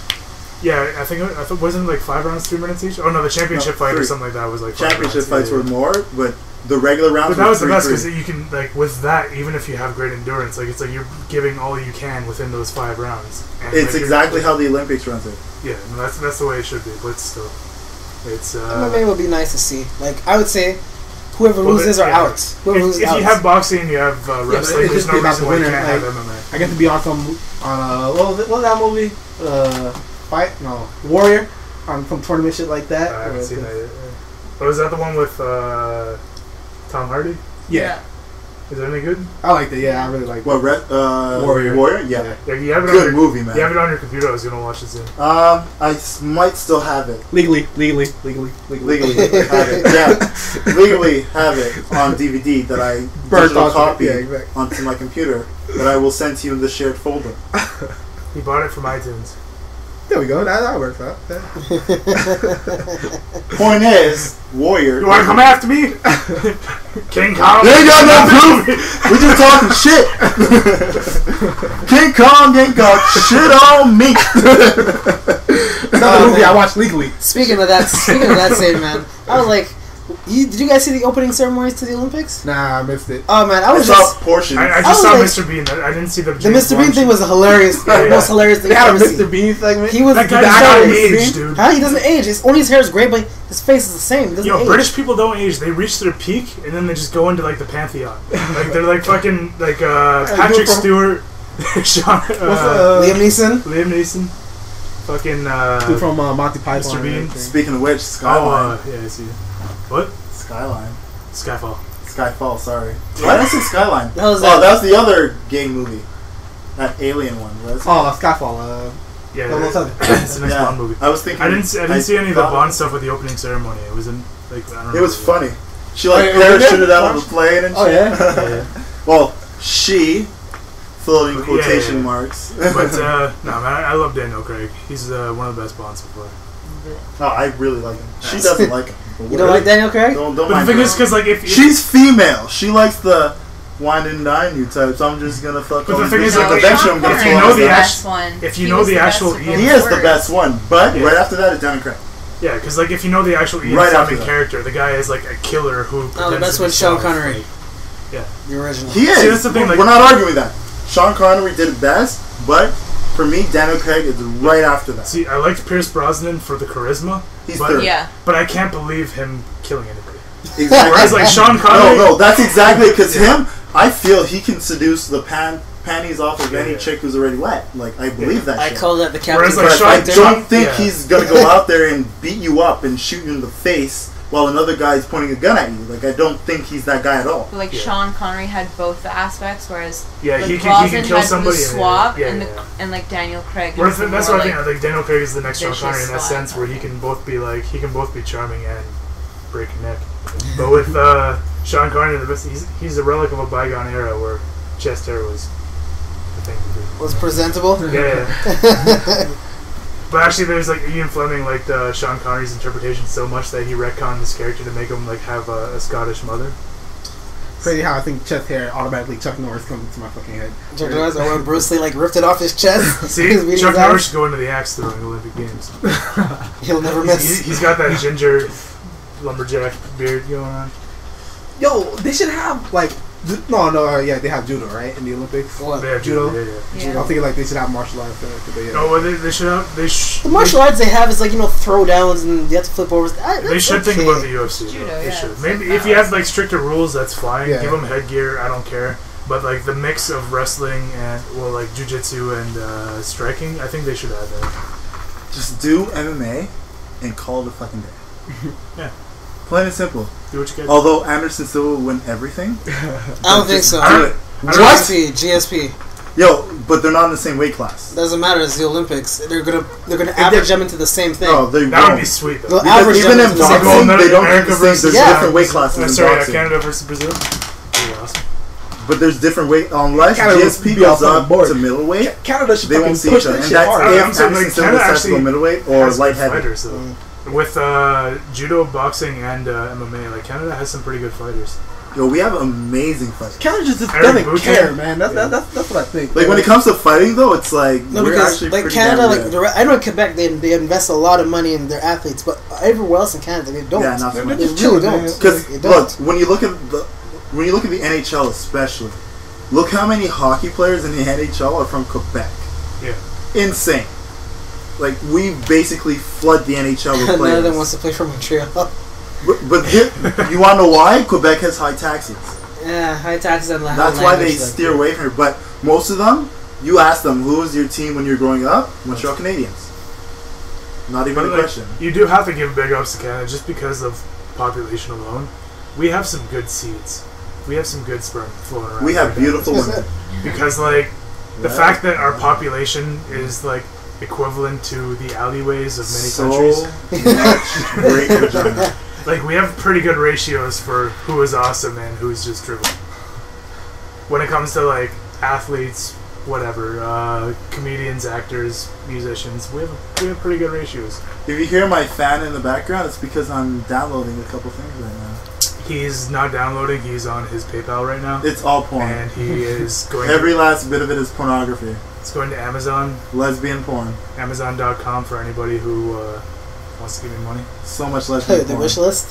Yeah, I think wasn't it like 5 rounds, 3 minutes each. Oh no, the championship No, fight or 3. something like that was like 5 Championship rounds. fights were more, but the regular rounds But that were was the 3 best 3. because you can like with that, even if you have great endurance, like it's like you're giving all you can within those 5 rounds. And, It's like, exactly how the Olympics runs it. Yeah, no, that's the way it should be. But still, it's MMA would be nice to see. Like I would say, whoever well, loses yeah. are out. Whoever loses if out. you have boxing, you have but wrestling. it's There's just no about reason the why you winner, can't have like- MMA. I get to be on what was that movie? Fight? No, Warrior. On some tournament shit like that. I haven't seen that yet. But was that the one with Tom Hardy? Yeah, Is that any good? I liked it. Yeah, I really liked it. What, Warrior. Warrior? Yeah. Yeah, you have it on Good your, movie, man. You have it on your computer. I was gonna watch it soon. Might still have it. Legally. Legally have it. Yeah. Legally have it on DVD that I Burnt digital onto it, copy yeah, exactly. onto my computer that I will send to you in the shared folder. He bought it from iTunes. There we go. That works out. Yeah. Point is, Warrior. You want to come after me, King Kong? They ain't got no proof. We just talking shit. King Kong ain't got shit on me. Another movie I watched legally. Speaking of that same man, I was like, did you guys see the opening ceremonies to the Olympics? Nah, I missed it. Oh man, I I was saw just portions. I I just was saw like- Mr. Bean. I didn't see the the James Mr. Bean Bond thing was a hilarious, Yeah, the most hilarious thing They had a I've ever seen. Mr. Bean segment. He was That guy the does guy not was- age, dude. Huh? He doesn't age. Only his hair is gray, but his face is the same. He doesn't Yo, age. British people don't age. They reach their peak and then they just go into like the pantheon. Like they're like fucking like Patrick from- Stewart, Sean, Liam Neeson. Liam Neeson, fucking Dude from Monty Python. Mr. and Bean. everything. Speaking of which, oh Skyline. yeah, I see. What? Skyline. Skyfall. Skyfall, sorry. Why did I say Skyline? The hell is Oh, that? that was the other gay movie. That alien one, was it? Oh, Skyfall. Yeah, No, what's up? it's the next Yeah. Bond movie. I was thinking. I didn't see any of the thought- Bond stuff with the opening ceremony. It was in like I don't know. It was funny. She like Oh, yeah, parachuted yeah. out of the plane and shit. Oh yeah. Yeah. Well, she, floating Yeah, quotation yeah. marks. But no, man, I love Daniel Craig. He's one of the best Bonds so far. No, I really like him. She doesn't like him. but You don't like Daniel Craig? Don't But the mind thing her. is, because like if She's female. She likes the wine and dine you type. So I'm just gonna fuck. But all the these thing is, bitches. like, eventually I'm gonna if fall you in know love the with her. act- if you know the actual Ian- He is the best one, but Yeah. right after that is Daniel Craig. yeah, because like if you know the actual Ian Right after Fleming that. character, the guy is like a killer who. No, the pretends best to be one's Sean soft, Connery. like- yeah. The original. He is. See, that's the thing, like- we're not arguing that. Sean Connery did it best, but for me, Daniel Craig is right after that. See, I liked Pierce Brosnan for the charisma, He's but, third. Yeah. but I can't believe him killing anybody. Exactly. Whereas like Sean Connery, No, that's exactly because him. I feel he can seduce the panties off of any Yeah. chick who's already wet. Like I believe that. I shit. call that the Captain Whereas, like, But Sean- I Factor. don't think yeah. he's gonna go out there and beat you up and shoot you in the face while another guy's pointing a gun at you. Like I don't think he's that guy at all. But like Yeah. Sean Connery had both the aspects, whereas Yeah, like he can Brosnan kill had somebody the and- suave yeah, and yeah. and like Daniel Craig. Whereas is the that's more, what I think. Like Daniel Craig is the next Sean vicious Connery in that suave sense, where he type. can both be charming and break a neck. But with Sean Connery, the best. He's a relic of a bygone era where chest hair was the thing to do. Was presentable. Yeah. But actually, there's like Ian Fleming liked Sean Connery's interpretation so much that he retconned this character to make him like have a Scottish mother. Crazy how I think chest hair automatically Chuck Norris comes into my fucking head. Chuck Norris, or when Bruce Lee like ripped it off his chest. See, Chuck Norris should go into the axe throwing Olympic Games. He'll never miss. He's got that ginger lumberjack beard going on. Yo, they should have like they have judo, right, in the Olympics. What? They have Judo? Yeah. I'm thinking like they should have martial arts. No, well, they should have. The martial arts they have is like throw downs and you have to flip over. They should think about the UFC. Judo, They yeah, should. it's Maybe like if you have like stricter rules, that's fine. Yeah. Give them headgear. I don't care. But like the mix of wrestling and like jiu-jitsu and striking, I think they should add that. Just do MMA and call it a fucking day. Yeah. Plain and simple. Do what you get. Although Anderson Silva will win everything. I don't think so. I don't- GSP. Yo, but they're not in the same weight class. Doesn't matter. It's the Olympics. They're gonna average them into the same thing. Oh, they That would won't. be sweet though. They'll Because average even them in into the same boxing, thing. they don't America have the same. There's Yeah. different weight classes in Sorry, boxing. Canada versus Brazil. That'd be awesome. But there's different weight. Unless Canada GSP would be goes off on up board. to middleweight, Canada should they fucking won't see push each other. that And shit that's hard. if I'm saying, Anderson like, Silva Canada decides to go actually middleweight or Has light good heavy. fighters though. With judo, boxing, and MMA, like Canada has some pretty good fighters. Yo, we have amazing fights. Canada just Eric doesn't Boucher? care, man. That's Yeah. that's what I think. Like when it comes to fighting, though, it's like No, we're because actually like pretty Canada, damn like good. I know in Quebec they invest a lot of money in their athletes, but everywhere else in Canada they don't. Yeah, not so They're much. They just really chilling, man. don't. Because They don't. look, when you look at the NHL especially, look how many hockey players in the NHL are from Quebec. Yeah. Insane. Like we basically flood the NHL with None of players. them wants to play for Montreal. But you want to know why? Quebec has high taxes. Yeah, high taxes and high That's why they language, steer away from it. But most of them, you ask them, who was your team when you were growing up? Montreal Canadiens. Not even But a like, question. you do have to give big ups to Canada just because of population alone. We have some good seeds. We have some good sperm flowing around. We have right now. beautiful women. Because like the Yeah. fact that our population is like equivalent to the alleyways of many countries. much great vagina. Like we have pretty good ratios for who is awesome and who's just drivel. When it comes to like athletes, whatever, comedians, actors, musicians, we have pretty good ratios. If you hear my fan in the background, it's because I'm downloading a couple things right now. He's not downloading. He's on his PayPal right now, It's all porn. and he is going. Every last bit of it is pornography. It's going to Amazon, Lesbian porn. Amazon.com for anybody who wants to give me money. So much lesbian The porn. wish list.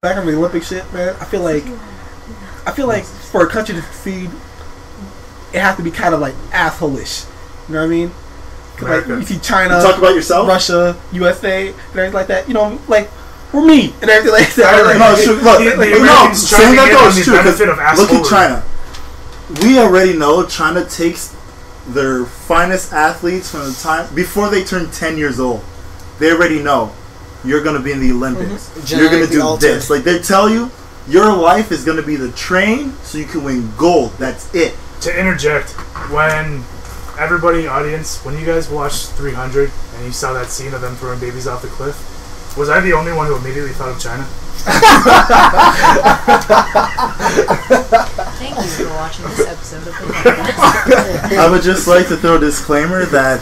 Back on the Olympic shit, man. I feel like for a country to succeed, it has to be kind of like asshole-ish. You know what I mean? 'Cause, like America. you see China, You talk about yourself? Russia, USA, and everything like that. You know, like we're me and everything like that. Like, No, it's true. Look, the no, Americans trying saying to that get though on is the true. 'Cause benefit of look at assholery. China. We already know China takes their finest athletes from the time before they turn 10 years old. They already know you're going to be in the Olympics. Mm-hmm. You're going to Genetically do altered. this. Like they tell you, your life is going to be the train so you can win gold. That's it. To interject, when everybody, audience, when you guys watched 300 and you saw that scene of them throwing babies off the cliff, was I the only one who immediately thought of China? Thank you for watching this episode of the podcast. I would just like to throw a disclaimer that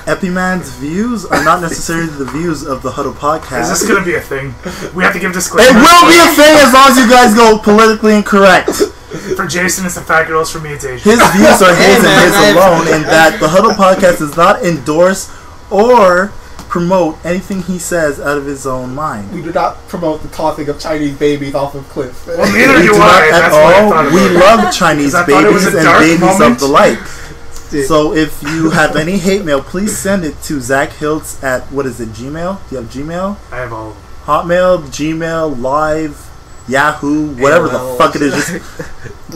Epiman's views are not necessarily the views of the Huddle podcast. Is this going to be a thing? We have to give It disclaimers. will be a thing as long as you guys go politically incorrect. For Jason, it's the fat girls. For me, it's Asian. His views are his man, and his alone, and that the Huddle podcast does not endorse or promote anything he says out of his own mind. We do not promote the tossing of Chinese babies off of cliffs. Well, neither We do do I. not and at That's what I all. thought We about it. love Chinese 'Cause I thought it was babies a and dark babies moment. of the like. Shit. So if you have any hate mail, please send it to Zach Hiltz at, what is it, Gmail? Do you have Gmail? I have all of them. Hotmail, Gmail, Live, Yahoo, whatever the AOL. fuck it is. Just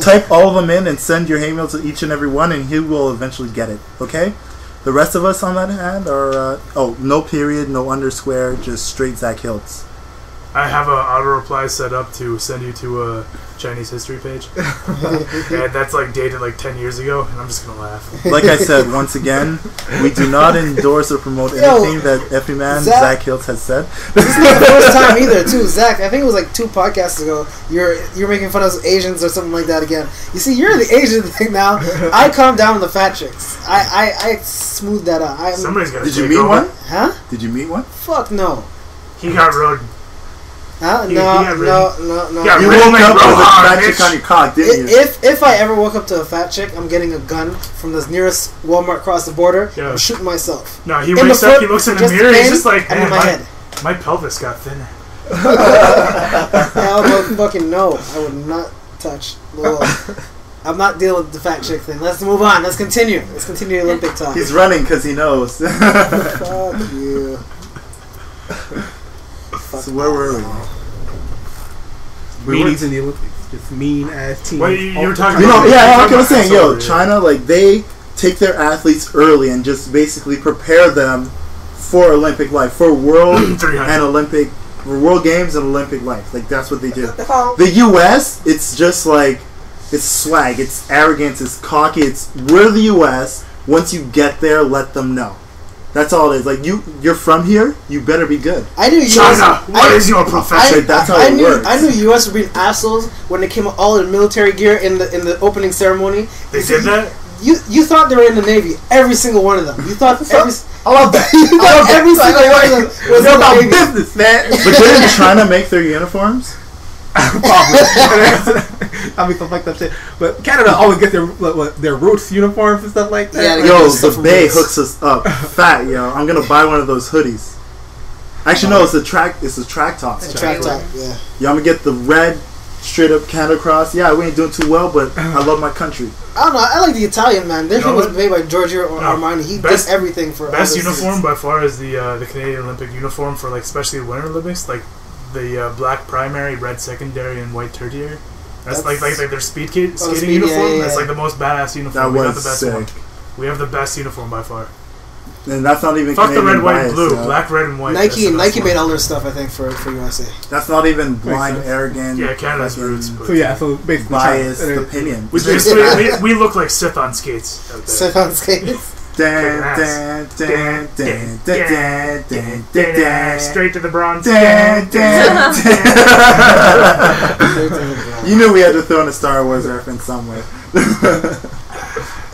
type all of them in and send your hate mail to each and every one, and he will eventually get it. Okay? The rest of us on that hand are no period, no underscore, just straight Zach Hiltz. I have a auto reply set up to send you to Chinese history page. And that's like dated like 10 years ago, and I'm just gonna laugh. Like I said, once again, we do not endorse or promote anything that every man Zach Hiltz has said. This is not the first time either, too. Zach, I think it was like 2 podcasts ago. You're making fun of Asians or something like that again. You see, you're the Asian thing now. I calm down on the fat chicks. I smooth that out. Somebody's got to Did you meet one? Huh? Did you meet one? Fuck no. He got rode. Huh? He No. got Yeah, You really woke up with a wrong, fat bitch. chick on your cock, didn't you? If I ever woke up to a fat chick, I'm getting a gun from the nearest Walmart across the border. Yeah. I'm shooting myself. No, he In wakes the up, foot, he looks in the just mirror, he's pain, just like, and man, in my head. my pelvis got thinner. Hell, fucking no. I would not touch. Well, I'm not dealing with the fat chick thing. Let's move on. Let's continue. Let's continue the Olympic talk. He's running because he knows. Fuck you. So where were we? Meetings in the Olympics. Just mean ass teams. Well, you were talking You know, about... yeah, like I was talking saying, about yo, Passover, China, like, they take their athletes early and just basically prepare them for Olympic life, for world 300. and Olympic, for world games and Olympic life. Like, that's what they do. The U.S., it's just like, it's swag, it's arrogance, it's cocky, it's, we're the U.S., once you get there, let them know. That's all it is. Like, you're from here, you better be good. I knew US. China, what is your profession? That's how it works. I knew US were being assholes when they came out all in military gear in the opening ceremony. They did that? You thought they were in the Navy, every single one of them. You thought I love that. you thought every single one of them was in the Navy. business, man. But didn't China make their uniforms? Probably. I mean, stuff like that shit. But Canada always get their roots uniforms and stuff like that. Yeah, Like, they Yo, get stuff the from Bay Roots. hooks us up fat, yo. I'm gonna buy one of those hoodies. Actually, no, it's a track top. The track top, yeah. Yeah, I'm gonna get the red, straight up Canada Cross. Yeah, we ain't doing too well, but I love my country. I don't know. I like the Italian man. Their You know thing was what? made by Giorgio or No. Armani. He Best- did everything for all Best those uniform seasons. by far is the Canadian Olympic uniform for like especially the Winter Olympics, like the black primary, red secondary, and white tertiary. That's like their skating speed, uniform. yeah. That's like the most badass uniform. That We got the was best sick. one. We have the best uniform by far. And that's not even Fuck the Canadian red, white, bias, and blue. yo. Black, red, and white. Nike That's the best made one. all their stuff, I think, for USA. That's not even blind, sense. arrogant, Yeah, Canada's fucking roots. But So yeah, so basically biased China. opinion. we basically we look like Sith on skates out there. Sit on skates. Dan, dan, dan, dan, dan, dan, dan, dan. Straight to the bronze. Dan, dan, dan. You knew we had to throw in a Star Wars reference somewhere. Or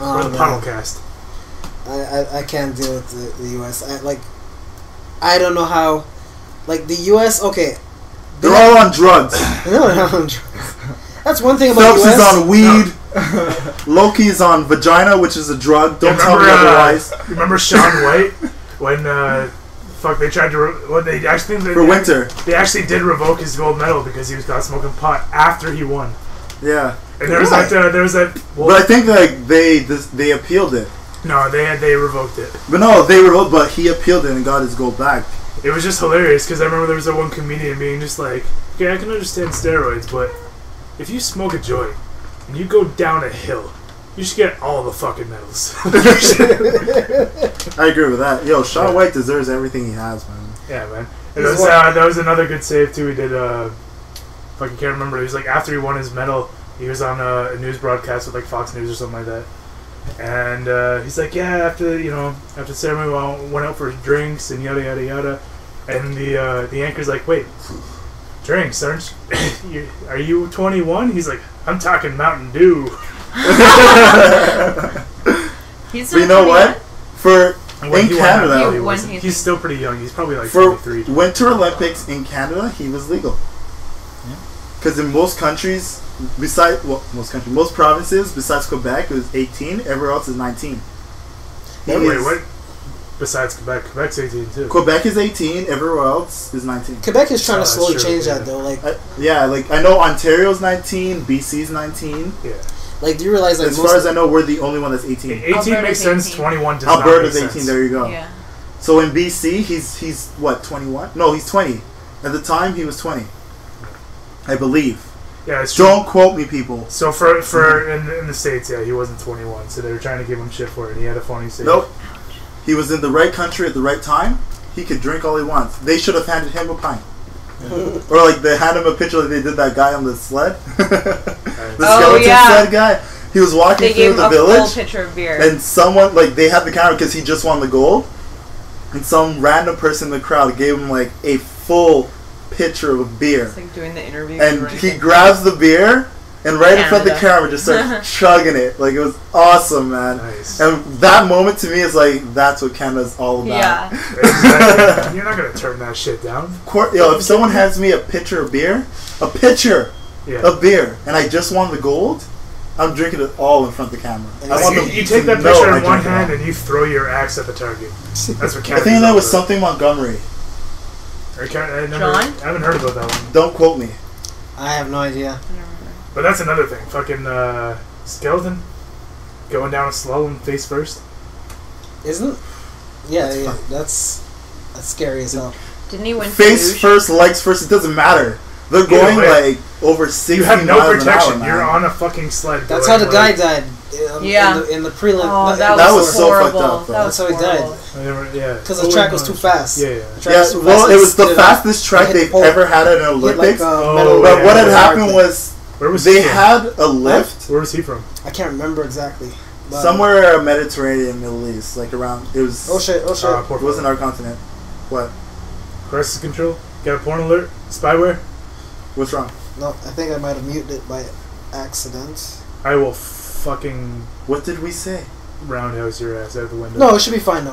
Oh, the man. Puddlecast. I can't deal with the US. I don't know how. Like the US, okay. They're all on drugs. No, no, that's one thing about Phelps the is US. on weed. Loki is on vagina, which is a drug. Don't tell me otherwise. Remember Shaun White when they tried to they actually For winter. they actually did revoke his gold medal because he was caught smoking pot after he won. Yeah. And there was Why? that well, But I think like they appealed it. no, they revoked it. But no, they revoked. But he appealed it and got his gold back. It was just hilarious because I remember there was that one comedian being just like, okay, I can understand steroids, but if you smoke a joint and you go down a hill, you should get all the fucking medals. I agree with that. Yo, Shaun White deserves everything he has, man. Yeah, man. And that was another good save too. He did. Fucking can't remember. He was like after he won his medal, he was on a news broadcast with like Fox News or something like that. And he's like, yeah, after the ceremony, we went out for drinks and yada yada yada. And the anchor's like, wait, drinks? Aren't you, are you 21? He's like, I'm talking Mountain Dew. He's But you know what? For When in he won that Canada, medal, he When wasn't. he- He's still pretty young. He's probably like for 23. Winter Olympics in Canada, he was legal. Because in most countries, most provinces besides Quebec, it was 18. Everywhere else is 19. He Wait, is- what? Besides Quebec, Quebec's 18 too. Quebec is 18. Everywhere else is 19. Quebec is trying to Oh, slowly that's true, change yeah. that though. Like, Yeah, like I know Ontario's 19, BC's 19. Yeah. do you realize like As most far as I know, we're the only one that's 18. 18 Alberta's makes sense. 18. 21 does not Alberta's make 18. sense. There you go. Yeah. So in BC, he's what, 21? No, he's 20. At the time, he was 20. I believe. Yeah, it's true. Don't quote me, people. So for in the States, yeah, he wasn't 21, so they were trying to give him shit for it. He had a phony save. Nope. He was in the right country at the right time. He could drink all he wants. They should have handed him a pint. Or like they had him a picture like they did that guy on the sled. The skeleton sled guy. He was walking through the village. They gave him a full pitcher of beer. And someone, like, they had the camera because he just won the gold. And some random person in the crowd gave him, like, a full pitcher of beer. It's like doing the interview. And he grabs the beer and right in front of the camera just starts chugging it. Like, it was awesome, man. Nice. And that moment to me is like, that's what Canada's all about. Yeah. Exactly. You're not going to turn that shit down. If someone hands me a pitcher of beer, of beer, and I just won the gold, I'm drinking it all in front of the camera. I want them you take that to know picture I in one drank it hand all. and you throw your axe at the target. That's what I think that was something Montgomery. I John? haven't heard about that one. Don't quote me. I have no idea. But that's another thing. Fucking skeleton going down a slalom face first. Isn't? Yeah, that's scary as hell. Didn't he win? Face first, legs first. It doesn't matter. They're going like over 60 You have no miles protection. an hour, You're on a fucking sled. That's how the guy died. In the prelim. Oh, that was so fucked horrible. up, though. That was That's how he died. horrible. Yeah. Because the track was too fast. Yeah. The track was too Well, fast. it was the Spit fastest track Hit they've pole. ever had at an Hit Olympics. metal But yeah. what had hard happened thing. was Where was they he from? had a lift Where was he from? I can't remember exactly. But somewhere Mediterranean, Middle East, like around. It was. Oh shit! It wasn't our continent. What? Crisis control. Got a porn alert. Spyware. What's wrong? No, I think I might have muted it by accident. I will fucking What did we say? roundhouse your ass out the window. No, it should be fine.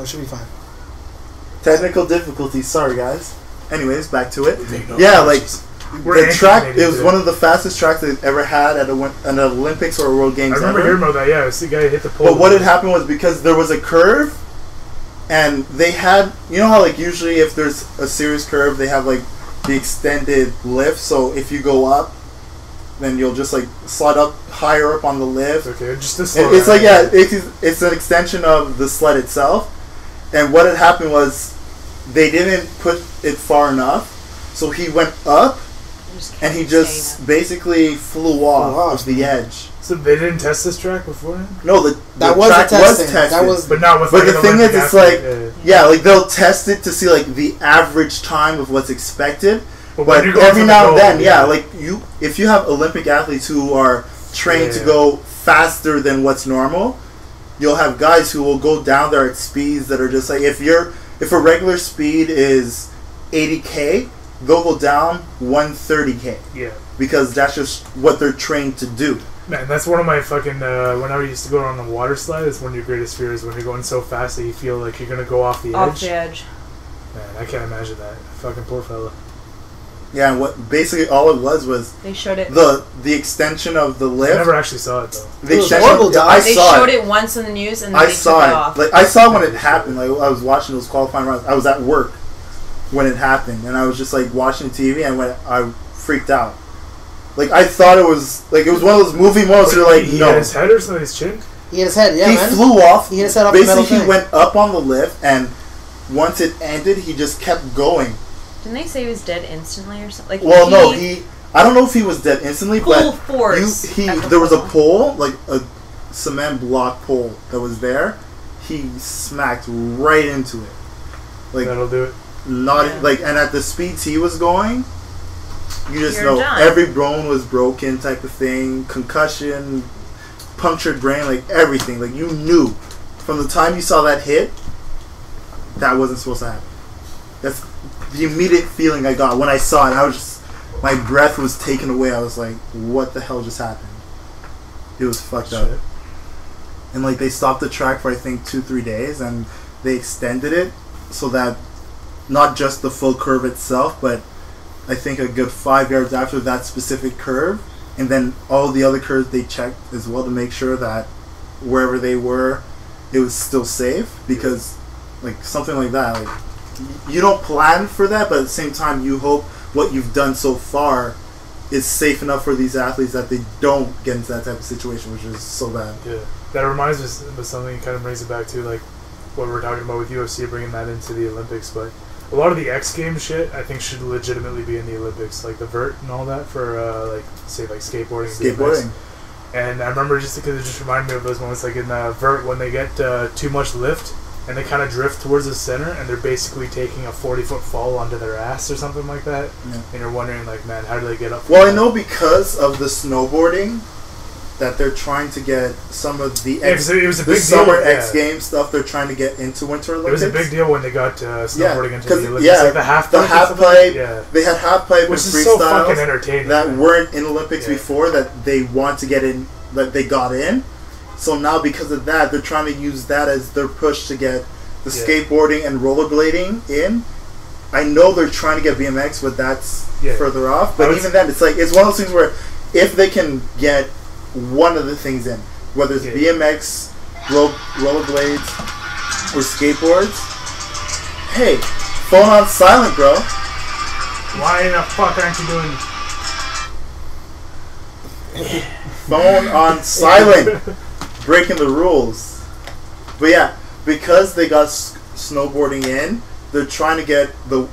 Technical difficulties. Sorry, guys. Anyways, back to it. No Yeah, like We're the track. anti-Canadian It was today. one of the fastest tracks they've ever had at an Olympics or a World Games. I remember ever. hearing about that. Yeah, the guy hit the pole. But what had happened was because there was a curve, and they had, you know how like usually if there's a serious curve, they have like the extended lift. So if you go up, then you'll just like slide up higher up on the lift. Okay, just this. It's like it's an extension of the sled itself. And what had happened was they didn't put it far enough, so he went up and he just basically flew off the edge. So they didn't test this track beforehand? No, the That was track the testing. was tested. That was. But not with. But like the an thing is, Olympic it's athlete. like, yeah, like they'll test it to see like the average time of what's expected. when But you're going every for the now and gold, then, yeah, like if you have Olympic athletes who are trained to go faster than what's normal, you'll have guys who will go down there at speeds that are just like if a regular speed is 80k, they'll go down 130k. Yeah. Because that's just what they're trained to do. Man, that's one of my fucking. When I used to go on the water slide, it's one of your greatest fears when you're going so fast that you feel like you're gonna go off the edge. Off the edge. Man, I can't imagine that. Fucking poor fella. Yeah, and what basically all it was They showed it. the extension of the I lift. never actually saw it though. The It was extension, horrible, dog. I They saw showed it. it once in the news and then I they took it saw off. it. Like I saw when it happened. Like I was watching those qualifying rounds. I was at work when it happened, and I was just like watching TV, and I freaked out. Like I thought it was one of those movie moments. You're like, he no. had his head or something, his chin. He hit his head. Yeah, He man. flew off. He hit his head off the metal Basically, he thing. went up on the lift, and once it ended, he just kept going. Didn't they say he was dead instantly or something? Like Well, no, I don't know if he was dead instantly, Full but force at the there was a pole. pole, like a cement block pole that was there. He smacked right into it. Like That'll do it. not Yeah. like, and at the speeds he was going, you just You're know done. every bone was broken, type of thing, concussion, punctured brain, like everything. Like you knew from the time you saw that hit, that wasn't supposed to happen. That's the immediate feeling I got when I saw it. I was just, my breath was taken away. I was like, what the hell just happened? It was fucked up. Shit. And like they stopped the track for I think 2-3 days, and they extended it so that not just the full curve itself, but I think a good 5 yards after that specific curve, and then all the other curves they checked as well to make sure that wherever they were, it was still safe. Because like something like that, like you don't plan for that, but at the same time you hope what you've done so far is safe enough for these athletes that they don't get into that type of situation, which is so bad. Yeah. That reminds us of something. Kind of brings it back to like what we're talking about with UFC, bringing that into the Olympics. But a lot of the X Games shit, I think, should legitimately be in the Olympics, like the vert and all that for like say like skateboarding. and Skateboarding. BMX. And I remember just because it just reminded me of those moments, like in vert when they get too much lift and they kind of drift towards the center, and they're basically taking a 40-foot fall onto their ass or something like that. Yeah. And you're wondering, like, man, how do they get up? Well, I know because of the snowboarding that they're trying to get some of the it was a the big summer deal. X Games stuff. They're trying to get into Winter Olympics. It was a big deal when they got snowboarding into the 'cause, Olympics. yeah, like the half the pipe. half pipe. Yeah. They had half pipe and Which is so fucking freestyles entertaining. that man. weren't in Olympics Yeah. before that they want to get in. That they got in. So now because of that, they're trying to use that as their push to get the skateboarding and rollerblading in. I know they're trying to get BMX, but that's further off. But even then, it's like it's one of those things where if they can get one of the things in, whether it's BMX, rollerblades, or skateboards, hey, phone on silent, bro. Why the fuck aren't you doing? Phone on silent. Breaking the rules. But yeah, because they got snowboarding in, they're trying to get the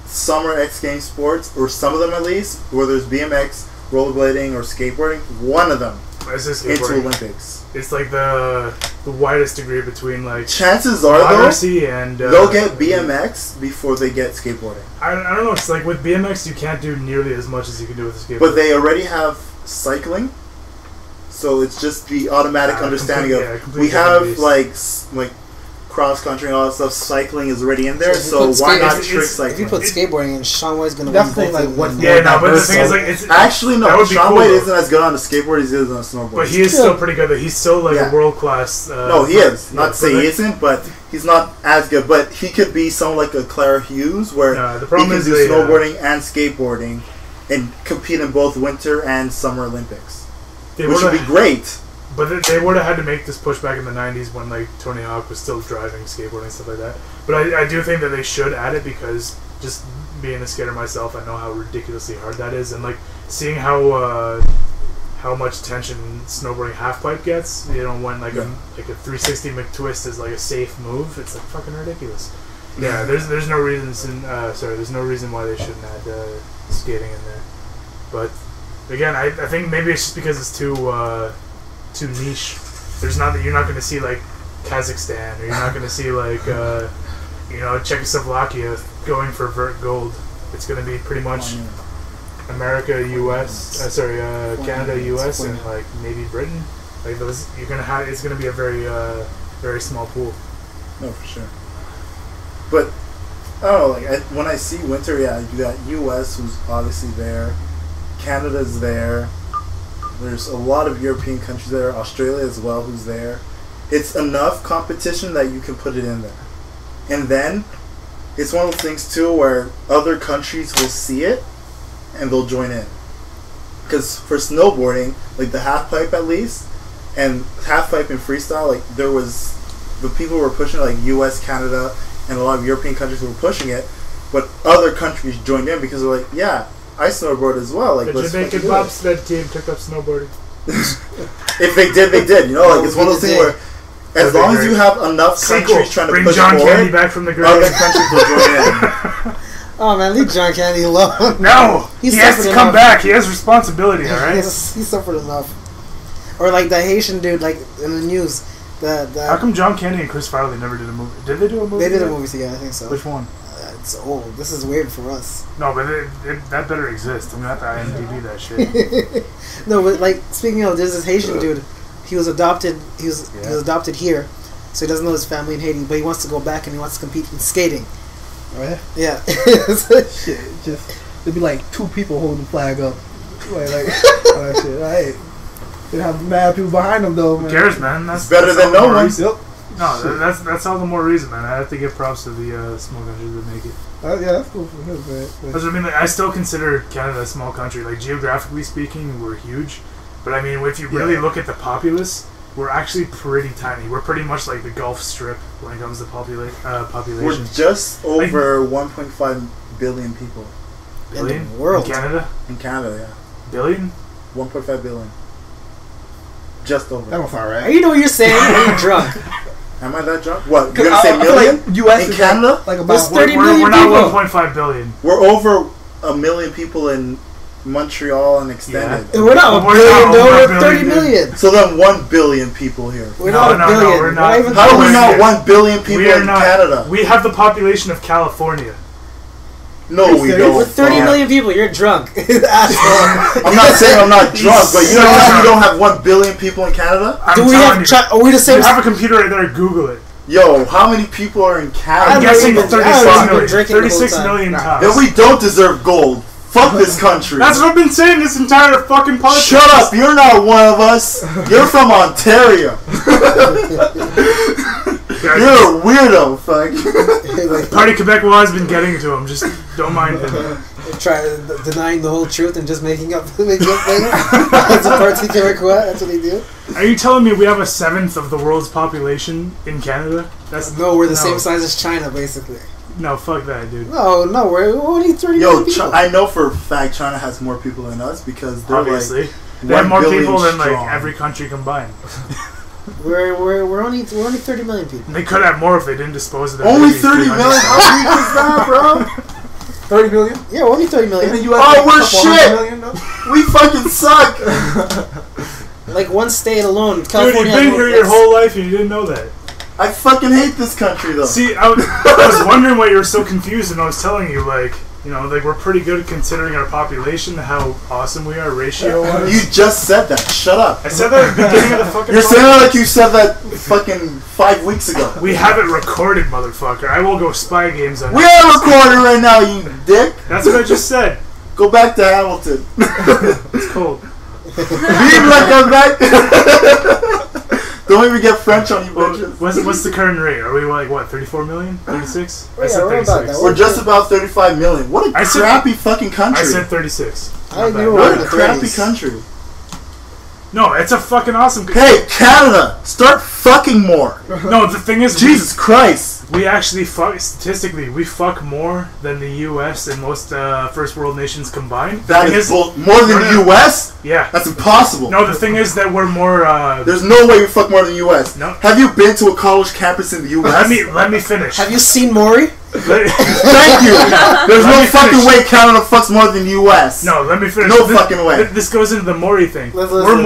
summer X Games sports, or some of them at least, whether it's BMX, rollerblading, or skateboarding, one of them into Olympics. It's like the widest degree between like chances are piracy and they'll get BMX before they get skateboarding. I don't know. It's like with BMX you can't do nearly as much as you can do with a skateboard. But they already have cycling, so it's just the automatic understanding of we have like cross country and all that stuff. Cycling is already in there, so why not trick cycling? If you put skateboarding in, Sean White's gonna That's win. like what? Yeah, no, but the thing is, like, it's actually no. Sean cool, White isn't as good on the skateboard as he is on the snowboard. But he is still pretty good. He's still like a world class. No, he is. Not to say he isn't, but he's not as good. But he could be someone like a Clara Hughes, where the problem he can is do snowboarding and skateboarding, and compete in both Winter and Summer Olympics, which would be great. But they would have had to make this push back in the 90s when like Tony Hawk was still driving skateboarding and stuff like that. But I do think that they should add it because just being a skater myself, I know how ridiculously hard that is, and like seeing how much attention snowboarding halfpipe gets. You know, when like a 360 McTwist is like a safe move, it's like fucking ridiculous. Yeah, there's no reason. There's no reason why they shouldn't add skating in there. But again, I think maybe it's just because it's too niche. You're not going to see like Kazakhstan, or you're not going to see like Czechoslovakia going for vert gold. It's going to be pretty much America, U.S. Canada, U.S. and like maybe Britain. Like those, it's going to be a very very small pool. No, for sure. But I don't know. Like when I see Winter, you got U.S. who's obviously there, Canada's there. There's a lot of European countries there, Australia as well, who's there. It's enough competition that you can put it in there. And then, it's one of those things too where other countries will see it, and they'll join in. Because for snowboarding, like the half-pipe at least, and half-pipe and freestyle, like there was, the people who were pushing it, like US, Canada, and a lot of European countries who were pushing it, but other countries joined in because they're like, yeah, I snowboard as well. Like, the Jamaican bobsled team took up snowboarding. If they did, they did. You know, like it's one of those things where, as long as you have enough countries trying to bring push John forward, Candy back from the grave. other countries will join in. Oh man, leave John Candy alone. No, he has to come back. He has responsibility. All right, he suffered enough. Or like the Haitian dude, like in the news. How come John Candy and Chris Farley never did a movie? Did they do a movie? They did a movie together, I think so. Which one? It's old. This is weird for us. No, but that better exist. I'm gonna have to IMDb that shit. No, but like speaking of, there's this Haitian dude. He was adopted. He was adopted here, so he doesn't know his family in Haiti. But he wants to go back and he wants to compete in skating. Right? Yeah. Shit, just there'd be like two people holding the flag up. Like oh, shit. Right. They have mad people behind them though. Man. Who cares, man? That's better than no one. Yep. No, that's all the more reason, man. I have to give props to the small countries that make it. Yeah, that's cool for him, man. That's what I mean. Like, I still consider Canada a small country. Like geographically speaking, we're huge, but I mean, if you really look at the populace, we're actually pretty tiny. We're pretty much like the Gulf Strip when it comes to population. We're just over 1.5 billion people. Billion? In the world. In Canada? In Canada, yeah. Billion? 1.5 billion. Just over. That don't sound right. You know what you're saying? Are you drunk? Am I that drunk? What? You're gonna say I feel million? like US in is Canada? like about There's 30 million we're people. not 1.5 billion. We're over 1 million people in Montreal and extended. And we're not a We're billion, not no, over a we're 30 billion, million. So then 1 billion people here. We're No, not a no, billion. we're not. even How are we close. not 1 billion people We are in not. Canada? We have the population of California. No, we don't. We're 30 million people. You're drunk. Asshole. I'm not saying I'm not drunk, but you know so you don't have 1 billion people in Canada? I'm Do we telling have? you. Are we the same? You have a computer right there. Google it. Yo, how many people are in I'm I'm Canada? guessing not even- 36 I haven't been million. drinking the whole 36 time. million times. Then we don't deserve gold. Fuck this country. That's what I've been saying this entire fucking podcast. Shut up, you're not one of us. You're from Ontario. You're a weirdo, fuck. Like, Party Quebecois has been getting to him. Just don't mind him. try denying the whole truth and just making up things. That's a Party Quebecois. That's what they do. Are you telling me we have a seventh of the world's population in Canada? That's No, we're the same size as China, basically. No, fuck that, dude. No, we're only 30 Yo, million people. I know for a fact China has more people than us because they're Obviously, like they have 1 more billion people than like strong. every country combined. We're only 30 million people. They could have more if they didn't dispose of their Only babies 30 300 million? times. How weak is that, bro? 30 million? Yeah, we're only 30 In million. the US, Oh, like, we're a couple shit. hundred million, no? We fucking suck. Like one state alone, Dude, California. you've been has more- here your whole life and you didn't know that. I fucking hate this country though. See, I was wondering why you were so confused when I was telling you, like, you know, like we're pretty good considering our population, how awesome we are ratio-wise. You just said that. Shut up. I said that at the beginning of the fucking You're saying podcast. it like you said that fucking 5 weeks ago. We have it recorded, motherfucker. I will go spy games on We you. are recording right now, you dick. That's what I just said. Go back to Hamilton. It's cold. Vive la Quebec. Don't even get French on you Well, bitches. what's the current rate? Are we like, what, 34 million? 36? I Yeah, said we're about 36. that. We're just about 35 million. What a I said- crappy fucking country. I said 36. I Not bad. knew What in a the crappy 30s. country. No, it's a fucking awesome. Hey, Canada, start fucking more. No, the thing is, Jesus Christ. we actually fuck, statistically, we fuck more than the U.S. and most first world nations combined. The That thing is more than the U.S.? Yeah. That's impossible. No, the thing is that we're more. There's no way you fuck more than the U.S. No. Have you been to a college campus in the U.S.? Let me finish. Have you seen Maury? Thank you. There's Let no me fucking finish. way Canada fucks more than the U.S. No, let me finish. No This- fucking way. This goes into the Maury thing. Let's We're listen.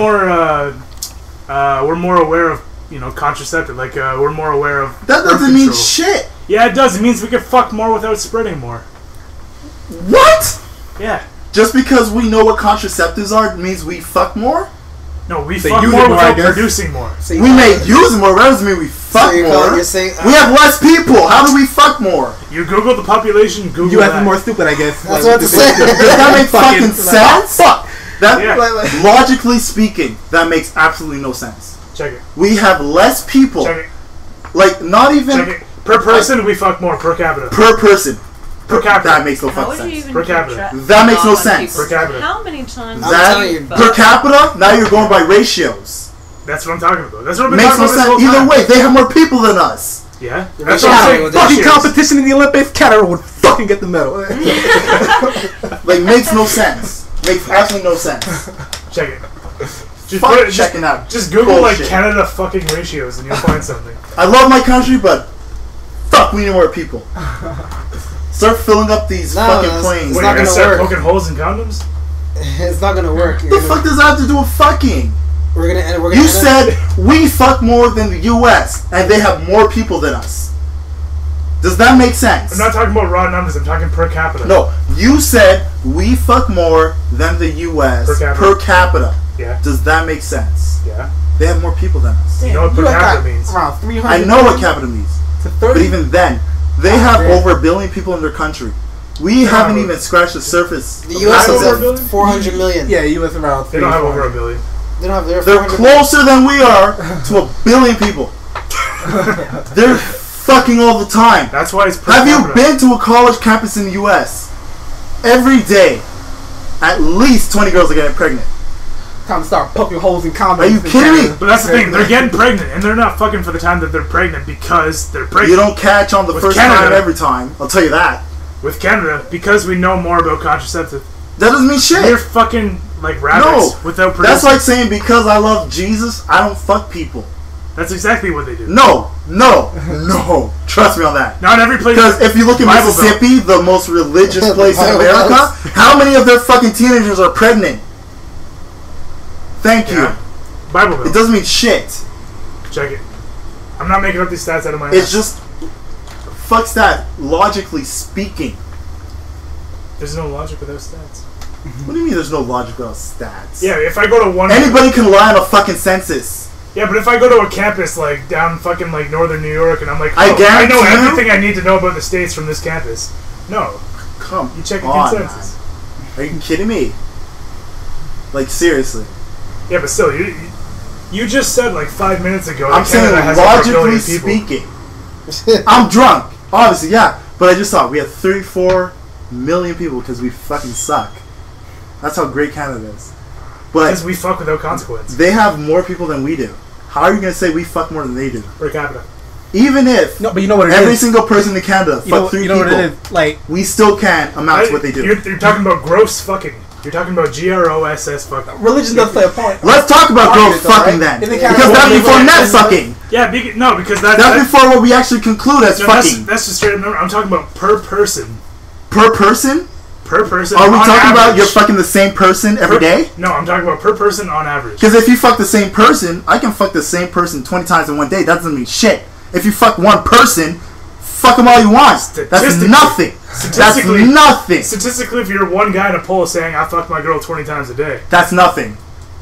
we're more aware of, you know, contraceptive. Like we're more aware of. That birth doesn't mean control. shit. Yeah, it does. It means we can fuck more without spreading more. What? Yeah. Just because we know what contraceptives are means we fuck more? No, we They fuck use more it more, I without guess. producing more. So you We call may it- use more, that doesn't mean we fuck so more. you're saying We have less people. How do we fuck more? You Google the population. Google US that. is more stupid, I guess. That's what to say. Does that make fucking sense? Fuck. That, Yeah. logically speaking, that makes absolutely no sense. Check it. We have less people. Check it. Like, not even Check it. Per person, we fuck more per capita. per person. Per capita. That makes no How fucking would you sense. even Per keep capita. track That makes no on sense. people? Per capita. How many times? I'm That, telling you. per capita, now you're going by ratios. That's what I'm talking about. That's what I've been Makes talking no about this whole sense. Either time. way, they have more people than us. Yeah. The That's ratio what I'm is saying. what Fuck Fucking it. competition in the Olympics, Canada would fucking get the medal. Like, makes no sense. Makes absolutely no sense. Check it. Just Fuck put it- checking out. Just Google like Bullshit. Canada fucking ratios and you'll find something. I love my country, but fuck, we need more people. Start filling up these No, fucking that's- planes. it's What, not you gonna gonna start work. poking holes in condoms? It's not gonna work. What the fuck does that have to do with fucking? We're gonna end. You said we fuck more than the U.S. and they have more people than us. Does that make sense? I'm not talking about raw numbers. I'm talking per capita. No, you said we fuck more than the U.S. Per capita. per capita. Yeah. Does that make sense? Yeah. They have more people than us. You know what per capita means? Around 300. I know what capita means, to but 30. even then, they have man. over 1 billion people in their country. We haven't even scratched the surface. The U.S. Over a is billion? at 400 million. Yeah, US around 300. They don't have over a billion. They don't have. They're They're 400 closer than we are to 1 billion people. They're fucking all the time. That's why it's per Have you capita. been to a college campus in the U.S.? Every day, at least 20 girls are getting pregnant. Time to start poking holes in condoms. Are you in kidding me? Canada. But that's the thing. They're getting pregnant, and they're not fucking for the time that they're pregnant because they're pregnant. You don't catch on the With first Canada. time every time. I'll tell you that. With Canada, because we know more about contraceptive. That doesn't mean shit. We're fucking like rabbits No. without producing. That's like saying because I love Jesus, I don't fuck people. That's exactly what they do. No. Trust me on that. Not every place. Because if you look at Bible Mississippi, the most religious place in America, how many of their fucking teenagers are pregnant? Thank you. Bible Belt. It doesn't mean shit. Check it. I'm not making up these stats out of my It's ass. just fucks that. Logically speaking, There's no logic without stats. what do you mean? There's no logic without stats? Yeah, if I go to one... Anybody can lie on a fucking census. Yeah, but if I go to a campus, like, down fucking, like, northern New York, and I'm like, I I know guarantee you- everything I need to know about the states from this campus. No. Come You check the on, consensus. man. Are you kidding me? Like, seriously. Yeah, but still, you just said, like, 5 minutes ago I'm that saying Canada has over 1 logically billion people. speaking. I'm drunk. Obviously, yeah. But I just thought we had 34 million people because we fucking suck. That's how great Canada is. But Because we fuck without consequence. they have more people than we do. How are you going to say we fuck more than they do? Per capita. Even if No, but you know what it is. every single person in Canada fuck three you know people, what it is. Like, we still can't amount to what they do. You're talking about gross fucking. You're talking about GROSS fucking. religion does play a part. Let's talk about Argument, girls though, fucking right? then. Isn't Because Canada that's one before of the net religions? fucking. Yeah, no, because That's before what we actually conclude as no, fucking. that's just straight up number. I'm talking about per person. Per person? Per person. Are we on talking about average. you're fucking the same person every day? No, I'm talking about per person on average. Because if you fuck the same person, I can fuck the same person 20 times in one day. That doesn't mean shit. If you fuck one person, fuck them all you want. That's Statistically- nothing. That's statistically- nothing. Statistically, if you're one guy in a poll saying I fucked my girl 20 times a day, That's nothing.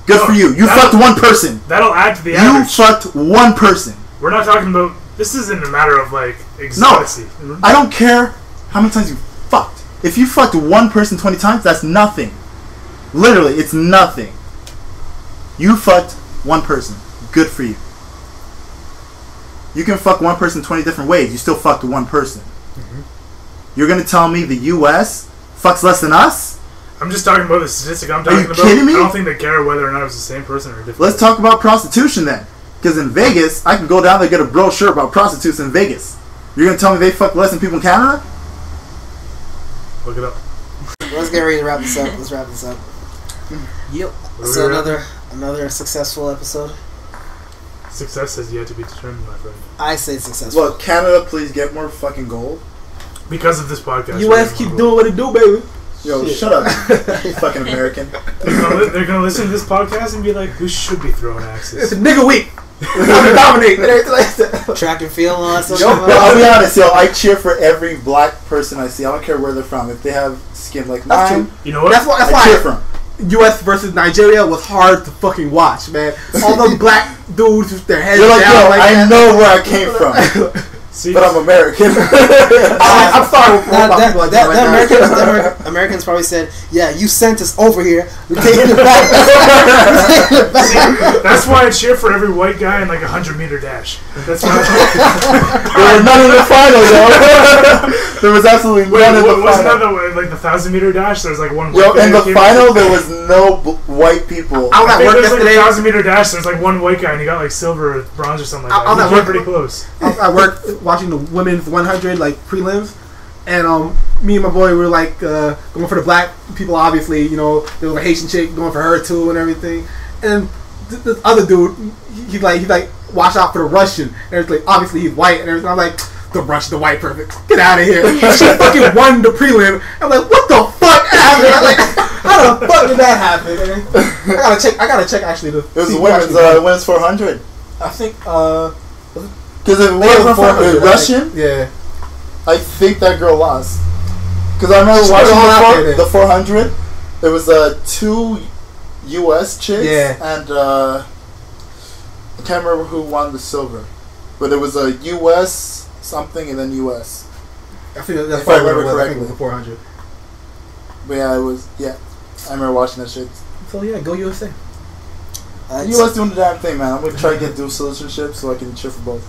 Good No, for you. You that'll- fucked one person. that'll add to the You average. fucked one person. We're not talking about. This isn't a matter of like exoticy. I don't care how many times you fucked. If you fucked one person 20 times, that's nothing. Literally, it's nothing. You fucked one person. Good for you. You can fuck one person 20 different ways. You still fucked one person. You're going to tell me the U.S. fucks less than us? I'm just talking about the statistic. I'm Are talking you about. kidding me? I don't think they care whether or not it was the same person or a different. Let's talk about prostitution then. Because in Vegas, I can go down there and get a brochure about prostitutes in Vegas. You're going to tell me they fuck less than people in Canada? Look it up. Let's get ready to wrap this up. Let's wrap this up. Yep. So another successful episode. Success has yet to be determined, my friend. I say successful. Look, Canada, please get more fucking gold. Because of this podcast. U.S. keep doing what it do, baby. Yo, Shit. shut up. Fucking American. They're gonna listen to this podcast and be like, "We should be throwing It's axes." a nigga week. I'm dominating and everything like that. Track and field and all that stuff. Yo, but I'll be honest, yo, I cheer for every black person I see. I don't care where they're from. If they have skin like That's mine, true. You know what? That's I cheer why for them. U.S. versus Nigeria was hard to fucking watch, man. All those black dudes with their heads You're like, down yo, like I that. know where I came from, See, but I'm American. I'm sorry for all people like that. Americans probably said, "Yeah, you sent us over here. We're taking it back." that's why I cheer for every white guy in like 100-meter dash. That's why. There were none in the final, yo. There was absolutely Wait, none in the wasn't that final. the 1,000-meter dash? There's like one. Yo, white guy in the that came final, there was no white people. I was I at think work there's like yesterday. 1,000-meter dash. There's like one white guy and he got like silver or bronze or something like I was that. at He came work- pretty close. I was at work watching the women's 100 like prelims, and me and my boy were like going for the black people. Obviously, you know, there was a Haitian chick going for her too and everything, and this other dude, he like watch out for the Russian, and it's like obviously he's white and everything. I'm like, the Russian, the white person, get out of here. She fucking won the prelim. I'm like, what the fuck happened? I'm like, how the fuck did that happen? Man? I gotta check actually. It was women's 400. I think Because it was Russian, yeah. I think that girl lost. Because I remember She put it all out watching there, the 400. There was two U.S. chicks, Yeah. and I can't remember who won the silver. But there was a U.S. something and then U.S. I think that's If I probably remember what it was. I think it correctly. was the 400. But yeah, it was, yeah. I remember watching that shit. So yeah, go USA. U.S. doing the damn thing, man. I'm going to try to get dual citizenship so I can cheer for both.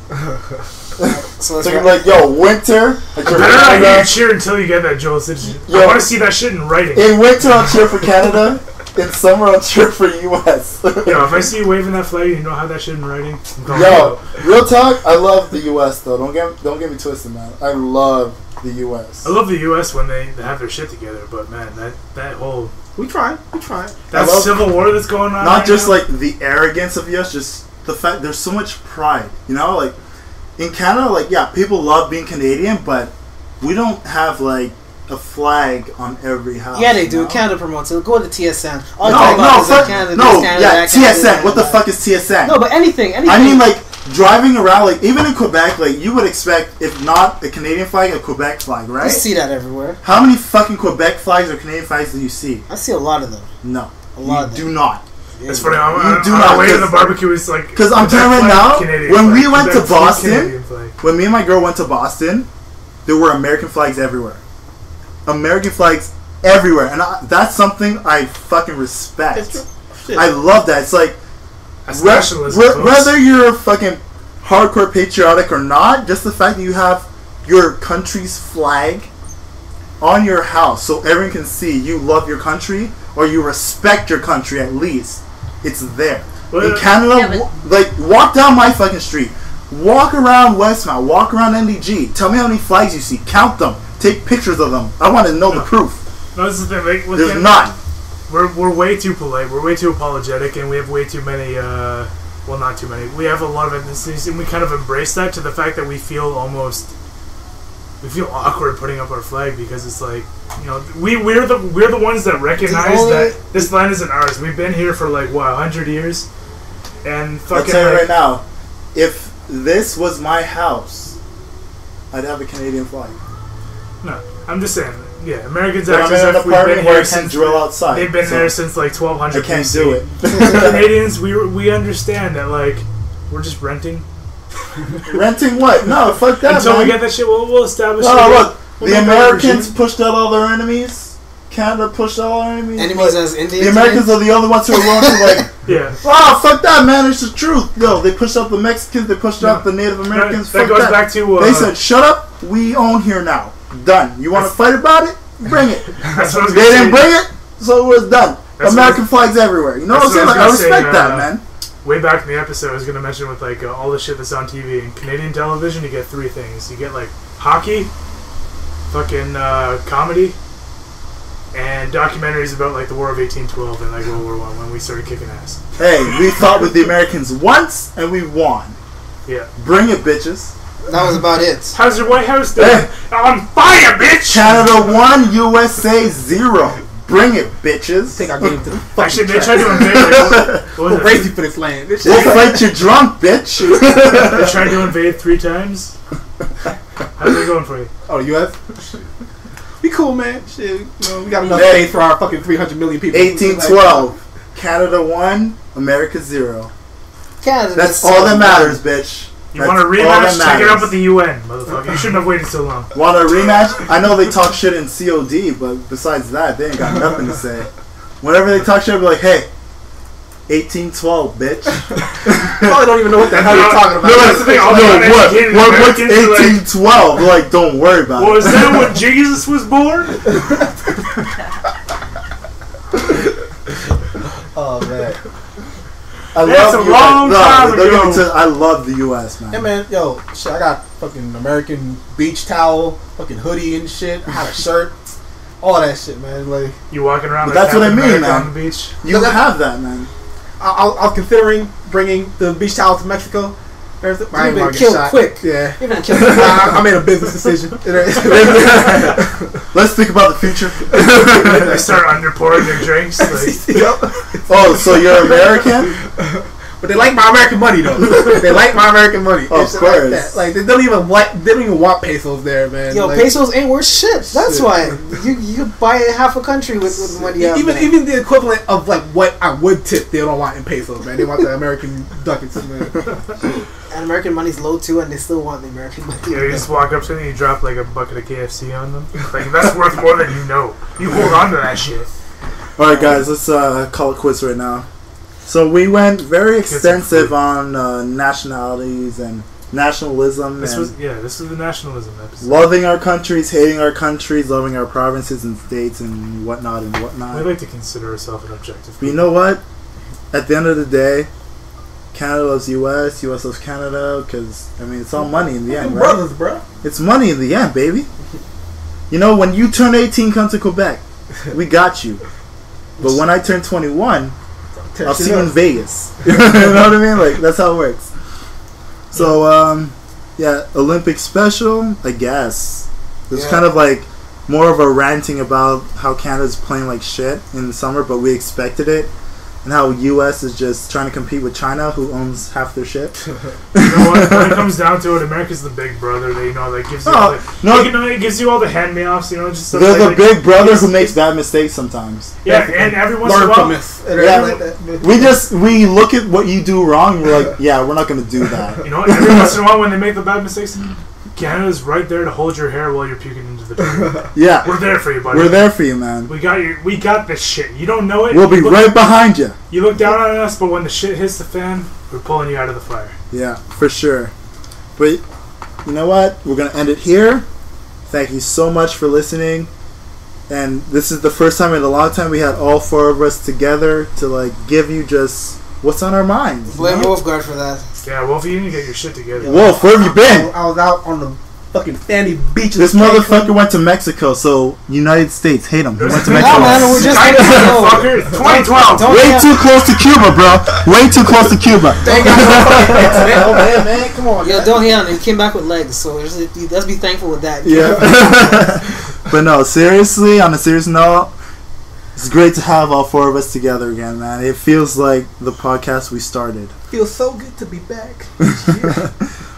So let's So you're wrap- like, yo, winter, I cheer for Better not hear you Canada. cheer until you get that dual citizenship. Yo. I want to see that shit in writing. In winter, I'll cheer for Canada. In summer, I'll cheer for U.S. Yo, if I see you waving that flag and you don't have that shit in writing, I'm calling Yo, you. real talk, I love the U.S. though. Don't get me twisted, man. I love the U.S. I love the U.S. when they have their shit together, but man, that whole We trying. I that love- civil war that's going on. Not right just now, like the arrogance of U.S., just the fact there's so much pride. You know, like in Canada, like yeah, people love being Canadian, but we don't have like a flag on every house. Yeah, they do. You know? Canada promotes it. Go to TSN. All No, you talk about no, is fuck, Canada, no, this, Canada, yeah, that, Canada, TSN. that, What the that. fuck is TSN? No, but anything. I mean, like driving around, like even in Quebec, like you would expect, if not a Canadian flag, a Quebec flag, I right? see that everywhere. How many fucking Quebec flags or Canadian flags do you see? I see a lot of them. No, A lot you of do them. not. It's funny. You do On not, our way to the cause- barbecue is like. Because I'm telling you right Quebec now, flag, Canadian when we flag, went to Quebec flag, Boston, Canadian flag. when me and my girl went to Boston, there were American flags everywhere. American flags everywhere, and that's something I fucking respect. It's true. Shit. I love that. It's like That's nationalism. folks. whether you're fucking hardcore patriotic or not, just the fact that you have your country's flag on your house so everyone can see you love your country or you respect your country at least. It's there. Well, In Canada, yeah, but- like walk down my fucking street, walk around Westmount, walk around NDG. Tell me how many flags you see. Count them. Take pictures of them. I want to know the proof. No, this is the thing. Like, with There's Canada, none. We're way too polite. We're way too apologetic, and we have way too many. Well, not too many. We have a lot of ethnicities, and we kind of embrace that to the fact that we feel awkward putting up our flag because it's like, you know, we're the ones that recognize only- that this land isn't ours. We've been here for like what 100 years, and I'll fucking tell you like, right now, if this was my house, I'd have a Canadian flag. no, I'm just saying. Yeah, Americans But act I'm as in an if we've apartment been where here I can since drill outside. they've been so there since like 1200. I can't BC. do it. Canadians, we understand that like we're just renting Renting what? No, fuck that, until man. we get that shit. We'll establish. No, it. look, We'll the make our Americans regime. pushed out all their enemies. Canada pushed out all their enemies. Enemies as Indians. The Americans are the only ones who are willing to like, Yeah. oh, fuck that, man, it's the truth. Yo, they pushed out the Mexicans, they pushed out the Native Americans. That fuck goes back to. They said, shut up, we own here now. Done. You want to fight about it? Bring it. That's what I was They gonna didn't say. bring it, so it was done. That's American flags everywhere. You know what I'm that's saying? what Like, I I was gonna respect say, that, man. Way back in the episode, I was going to mention with like all the shit that's on TV. In Canadian television, you get three things. You get like hockey, fucking comedy, and documentaries about like the War of 1812 and like World War I when we started kicking ass. Hey, we fought with the Americans once and we won. Yeah. Bring it, bitches. That was about it. How's your White House doing? Hey. On fire, bitch! Canada 1, USA 0. Bring it, bitches. Take our game to the fucking Actually, they trash. tried to invade. What Go was it? crazy for this land. This We'll shit. fight you drunk, bitch. They tried to invade 3 times. How's it going for you? Oh, U.S. We cool, man. Shit, you know, we got enough Hey. space for our fucking 300 million people. 1812. Canada 1, America 0. Canada. That's all that matters, bitch. You That's want a all that rematch? Check it matters. out with the UN, motherfucker. You shouldn't have waited so long. Want a rematch? I know they talk shit in COD, but besides that, they ain't got nothing to say. Whenever they talk shit, I'll be like, hey, 1812, bitch. Probably don't even know what the hell you're talking about. No, that's the thing, all the uneducated what's Americans are like- 1812? They're like, don't worry about Was it. that when Jesus was born? Oh man. I That's love a long time don't get me ago. I love the U.S., man. Yeah, man. Yo, shit. I got fucking American beach towel, fucking hoodie and shit. I had a shirt, all that shit, man. Like, You walking around But like that's what I Captain mean, America man. on the beach? You have that, man. I was considering bringing the beach towel to Mexico. I You've ain't been gonna get killed shot. quick. Yeah. You've been killed. I made a business decision. Let's think about the future. They start underpouring their drinks. Like, Yep. Oh, so you're American? But they like my American money though. They like my American money. Of And shit course. Like, that. Like they don't even want pesos there, man. Yo, like, pesos ain't worth shit. That's Shit. why you could buy half a country with the money you have. even the equivalent of like what I would tip, they don't want in pesos, man. They want the American ducats in there. And American money's low too, and they still want the American money. you just walk up to them and you drop like a bucket of KFC on them. Like, that's worth more than you know. You hold on to that shit. All right, guys, let's call it quits right now. So we went very extensive on nationalities and nationalism This and was the nationalism episode. loving our countries, hating our countries, loving our provinces and states and whatnot and whatnot. We like to consider ourselves an objective. But you know what? At the end of the day, Canada loves US, US loves Canada, because, I mean, it's all money in the end, right? Brothers, bro. It's money in the end, baby. You know, when you turn 18, come to Quebec. We got you. But when I turn 21, I'll see you in Vegas. You know what I mean? Like, that's how it works. So, yeah, Olympic special, I guess. It's kind of like more of a ranting about how Canada's playing like shit in the summer, but we expected it. And how U.S. is just trying to compete with China, who owns half their shit. You know what? When it comes down to it, America's the big brother. That that gives you all the, it gives you all the hand-me-offs. Just stuff they're like, the big brother who makes bad mistakes sometimes. Yeah, and every once in a while, we look at what you do wrong, and we're like, yeah, we're not going to do that. Every once in a while when they make the bad mistakes, Canada's right there to hold your hair while you're puking into the toilet. Yeah, we're there for you, buddy. We're there for you, man. We got this shit. You don't know it. We'll be right behind you. You look down on us, but when the shit hits the fan, we're pulling you out of the fire. Yeah, for sure. But you know what? We're gonna end it here. Thank you so much for listening. And this is the first time in a long time we had all four of us together to give you just what's on our minds. Blame Wolfguard for that. Yeah, Wolf, you need to get your shit together. Wolf, where have you been? I was out on the fucking sandy beach. This motherfucker went to Mexico, so United States hate him. He went to Mexico. No, man, we're just 2012. Way too close to Cuba, bro. Way too close to Cuba. Man, come on. Yeah, don't he came back with legs, so let's be thankful with that. Yeah. But no, seriously, on a serious note, it's great to have all four of us together again, man. It feels like the podcast we started. Feels so good to be back.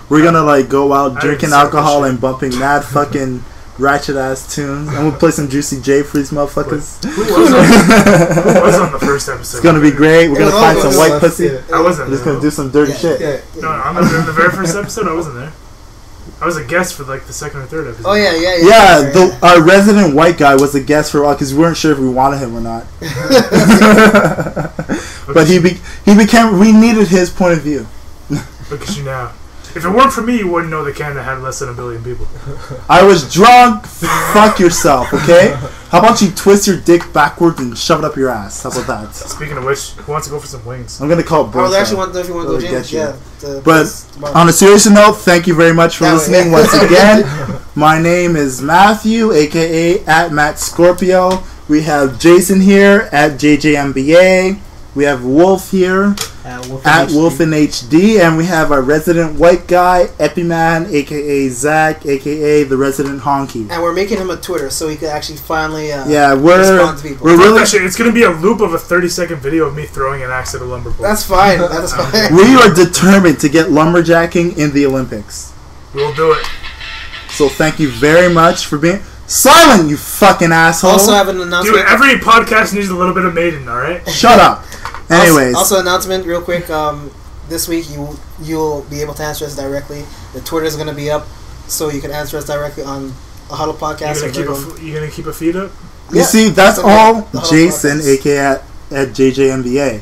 We're gonna go out drinking alcohol and bumping mad fucking ratchet ass tunes, and we'll play some Juicy J for these motherfuckers. Who was on the first episode? It's gonna be great. We're gonna find some white pussy. I wasn't. We're just gonna do some dirty shit. No, I'm not in the very first episode. I wasn't there. I was a guest for the second or third episode. Oh yeah. Yeah, our resident white guy was a guest for a while because we weren't sure if we wanted him or not. But he became. We needed his point of view. Look at you now. If it weren't for me, you wouldn't know that Canada had less than 1 billion people. I was drunk. Fuck yourself, okay? How about you twist your dick backwards and shove it up your ass? How about that? Speaking of which, who wants to go for some wings? I'm gonna call Bruce. I actually want if you want to go, James. Yeah. But on a serious note, thank you very much for listening once again. My name is Matthew, aka @MattScorpio. We have Jason here at JJMBA. We have Wolf here at WolfInHD, and we have our resident white guy, Epiman, aka Zach, aka the resident honky. And we're making him a Twitter so he could actually finally respond to people. We're really it's going to be a loop of a 30-second video of me throwing an axe at a lumber pole. That's fine. That's fine. We are determined to get lumberjacking in the Olympics. We'll do it. So thank you very much for being silent, you fucking asshole. Also have an announcement. Dude, every podcast needs a little bit of Maiden, alright? Shut up. Anyways. Also announcement real quick. This week you'll be able to answer us directly. The Twitter is going to be up so you can answer us directly on a Huddle podcast. You gonna keep a feed up? You see, that's all Jason, aka at JJMBA.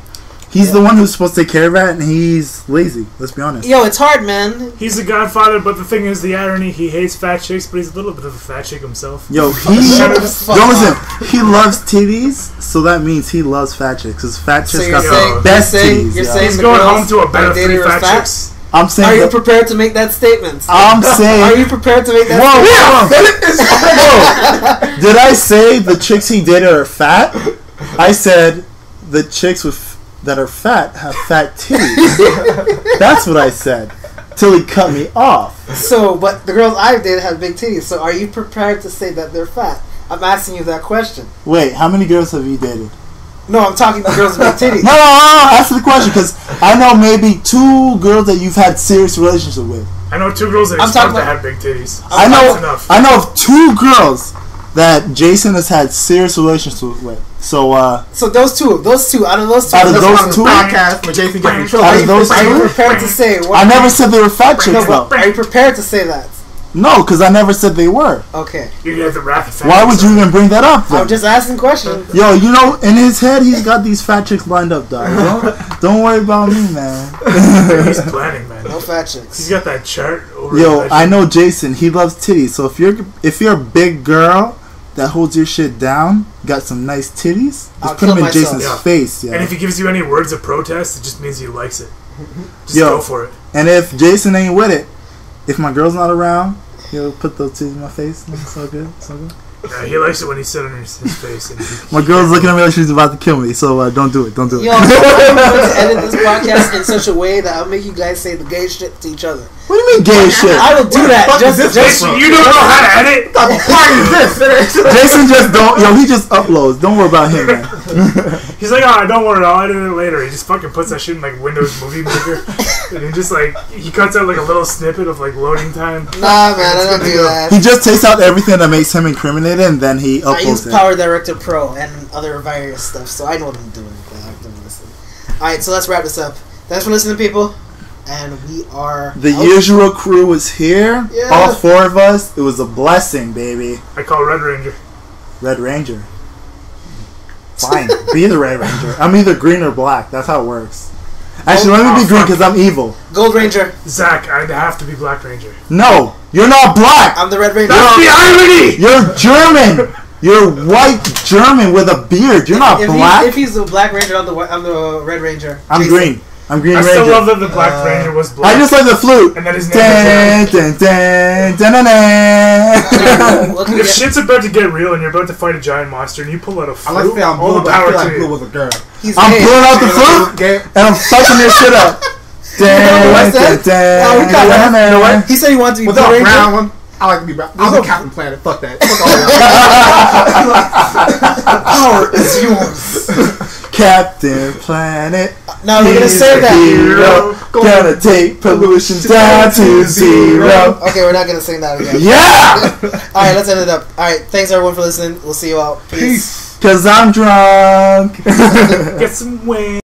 He's the one who's supposed to take care of that, and he's lazy. Let's be honest. Yo, it's hard, man. He's the godfather, but the thing is, the irony, he hates fat chicks, but he's a little bit of a fat chick himself. Yo, listen, he loves titties, so that means he loves fat chicks. Because fat chicks got the best titties. You're saying he's going home to a better 3 fat chicks? I'm saying. Are you prepared to make that statement? I'm saying. Are you prepared to make that statement? Whoa. Did I say the chicks he dated are fat? I said the chicks that are fat have fat titties. That's what I said. Till he cut me off. So, but the girls I've dated have big titties. So, are you prepared to say that they're fat? I'm asking you that question. Wait, how many girls have you dated? No, I'm talking to girls with big titties. No, answer the question, because I know maybe 2 girls that you've had serious relationships with. I know 2 girls that expect to have big titties. I know of 2 girls that Jason has had serious relationships with. So those two, out of those two, podcast where Jason gets in trouble. Are you prepared to say? I never said they were fat chicks, though. Are you prepared to say that? No, because I never said they were. Okay. You get the rap. Why would you even bring that up, then? I'm just asking questions. Yo, in his head, he's got these fat chicks lined up, dog. Don't worry about me, man. He's planning, man. No fat chicks. He's got that chart over. Yo, I know Jason. He loves titties. So if you're a big girl that holds your shit down, got some nice titties, just put them in Jason's face. Yeah. And if he gives you any words of protest, it just means he likes it. Just go for it. And if Jason ain't with it, if my girl's not around, he'll put those titties in my face. It's all good. It's all good. Yeah, he likes it when he's sitting on his face. And My girl's looking at me like she's about to kill me, so don't do it. Don't do it. Yo, I'm going to edit this podcast in such a way that I'll make you guys say the gay shit to each other. What do you mean gay shit? I will do that. Just you don't know how to edit? What type of party is this? Jason just don't. Yo, he just uploads. Don't worry about him, man. He's like, oh, don't worry, I'll edit it later. He just fucking puts that shit in like Windows Movie Maker, and he just like he cuts out like a little snippet of like loading time. Nah, man, I don't do that. He just takes out everything that makes him incriminated, and then he I use uploads it. Power Director Pro and other various stuff, so I know what I'm doing. Alright, so let's wrap this up. Thanks for listening, people. And we are... The out. usual crew is here. Yeah. All 4 of us. It was a blessing, baby. I call Red Ranger. Red Ranger. Fine. Be the Red Ranger. I'm either green or black. That's how it works. Actually, let me be green because I'm evil. Gold Ranger. Zach, I'd have to be Black Ranger. No, you're not black. I'm the Red Ranger. That's the irony! You're German. You're white German with a beard. You're not black. If he's the Black Ranger, I'm the Red Ranger. I'm Jason. green. I'm Green I Ranger. still love that the Black Ranger was black. I just like the flute. And that his name Dun, was dun, dun, dun, dun, dun. What can we If get? shit's about to get real and you're about to fight a giant monster and you pull out a I flute, like to say I'm all blue, the but I power feel like to blue you. was a girl. He's I'm gay. pulling out the flute Gay. and I'm fucking this shit up. What's that? Dun, Oh, we got that. dun, You know dun. what? He said he wanted to be What's Blue up, Ranger. brown one? I like to be brown. I'm a Captain Planet. Fuck that. Fuck all that. Power is yours. Captain Planet. No, we're gonna He's say a that. hero. Gonna take pollution down to 0. Okay, we're not gonna sing that again. Yeah! Alright, let's end it up. Alright, thanks everyone for listening. We'll see you all. Peace. Peace. Cause I'm drunk. Get some wings.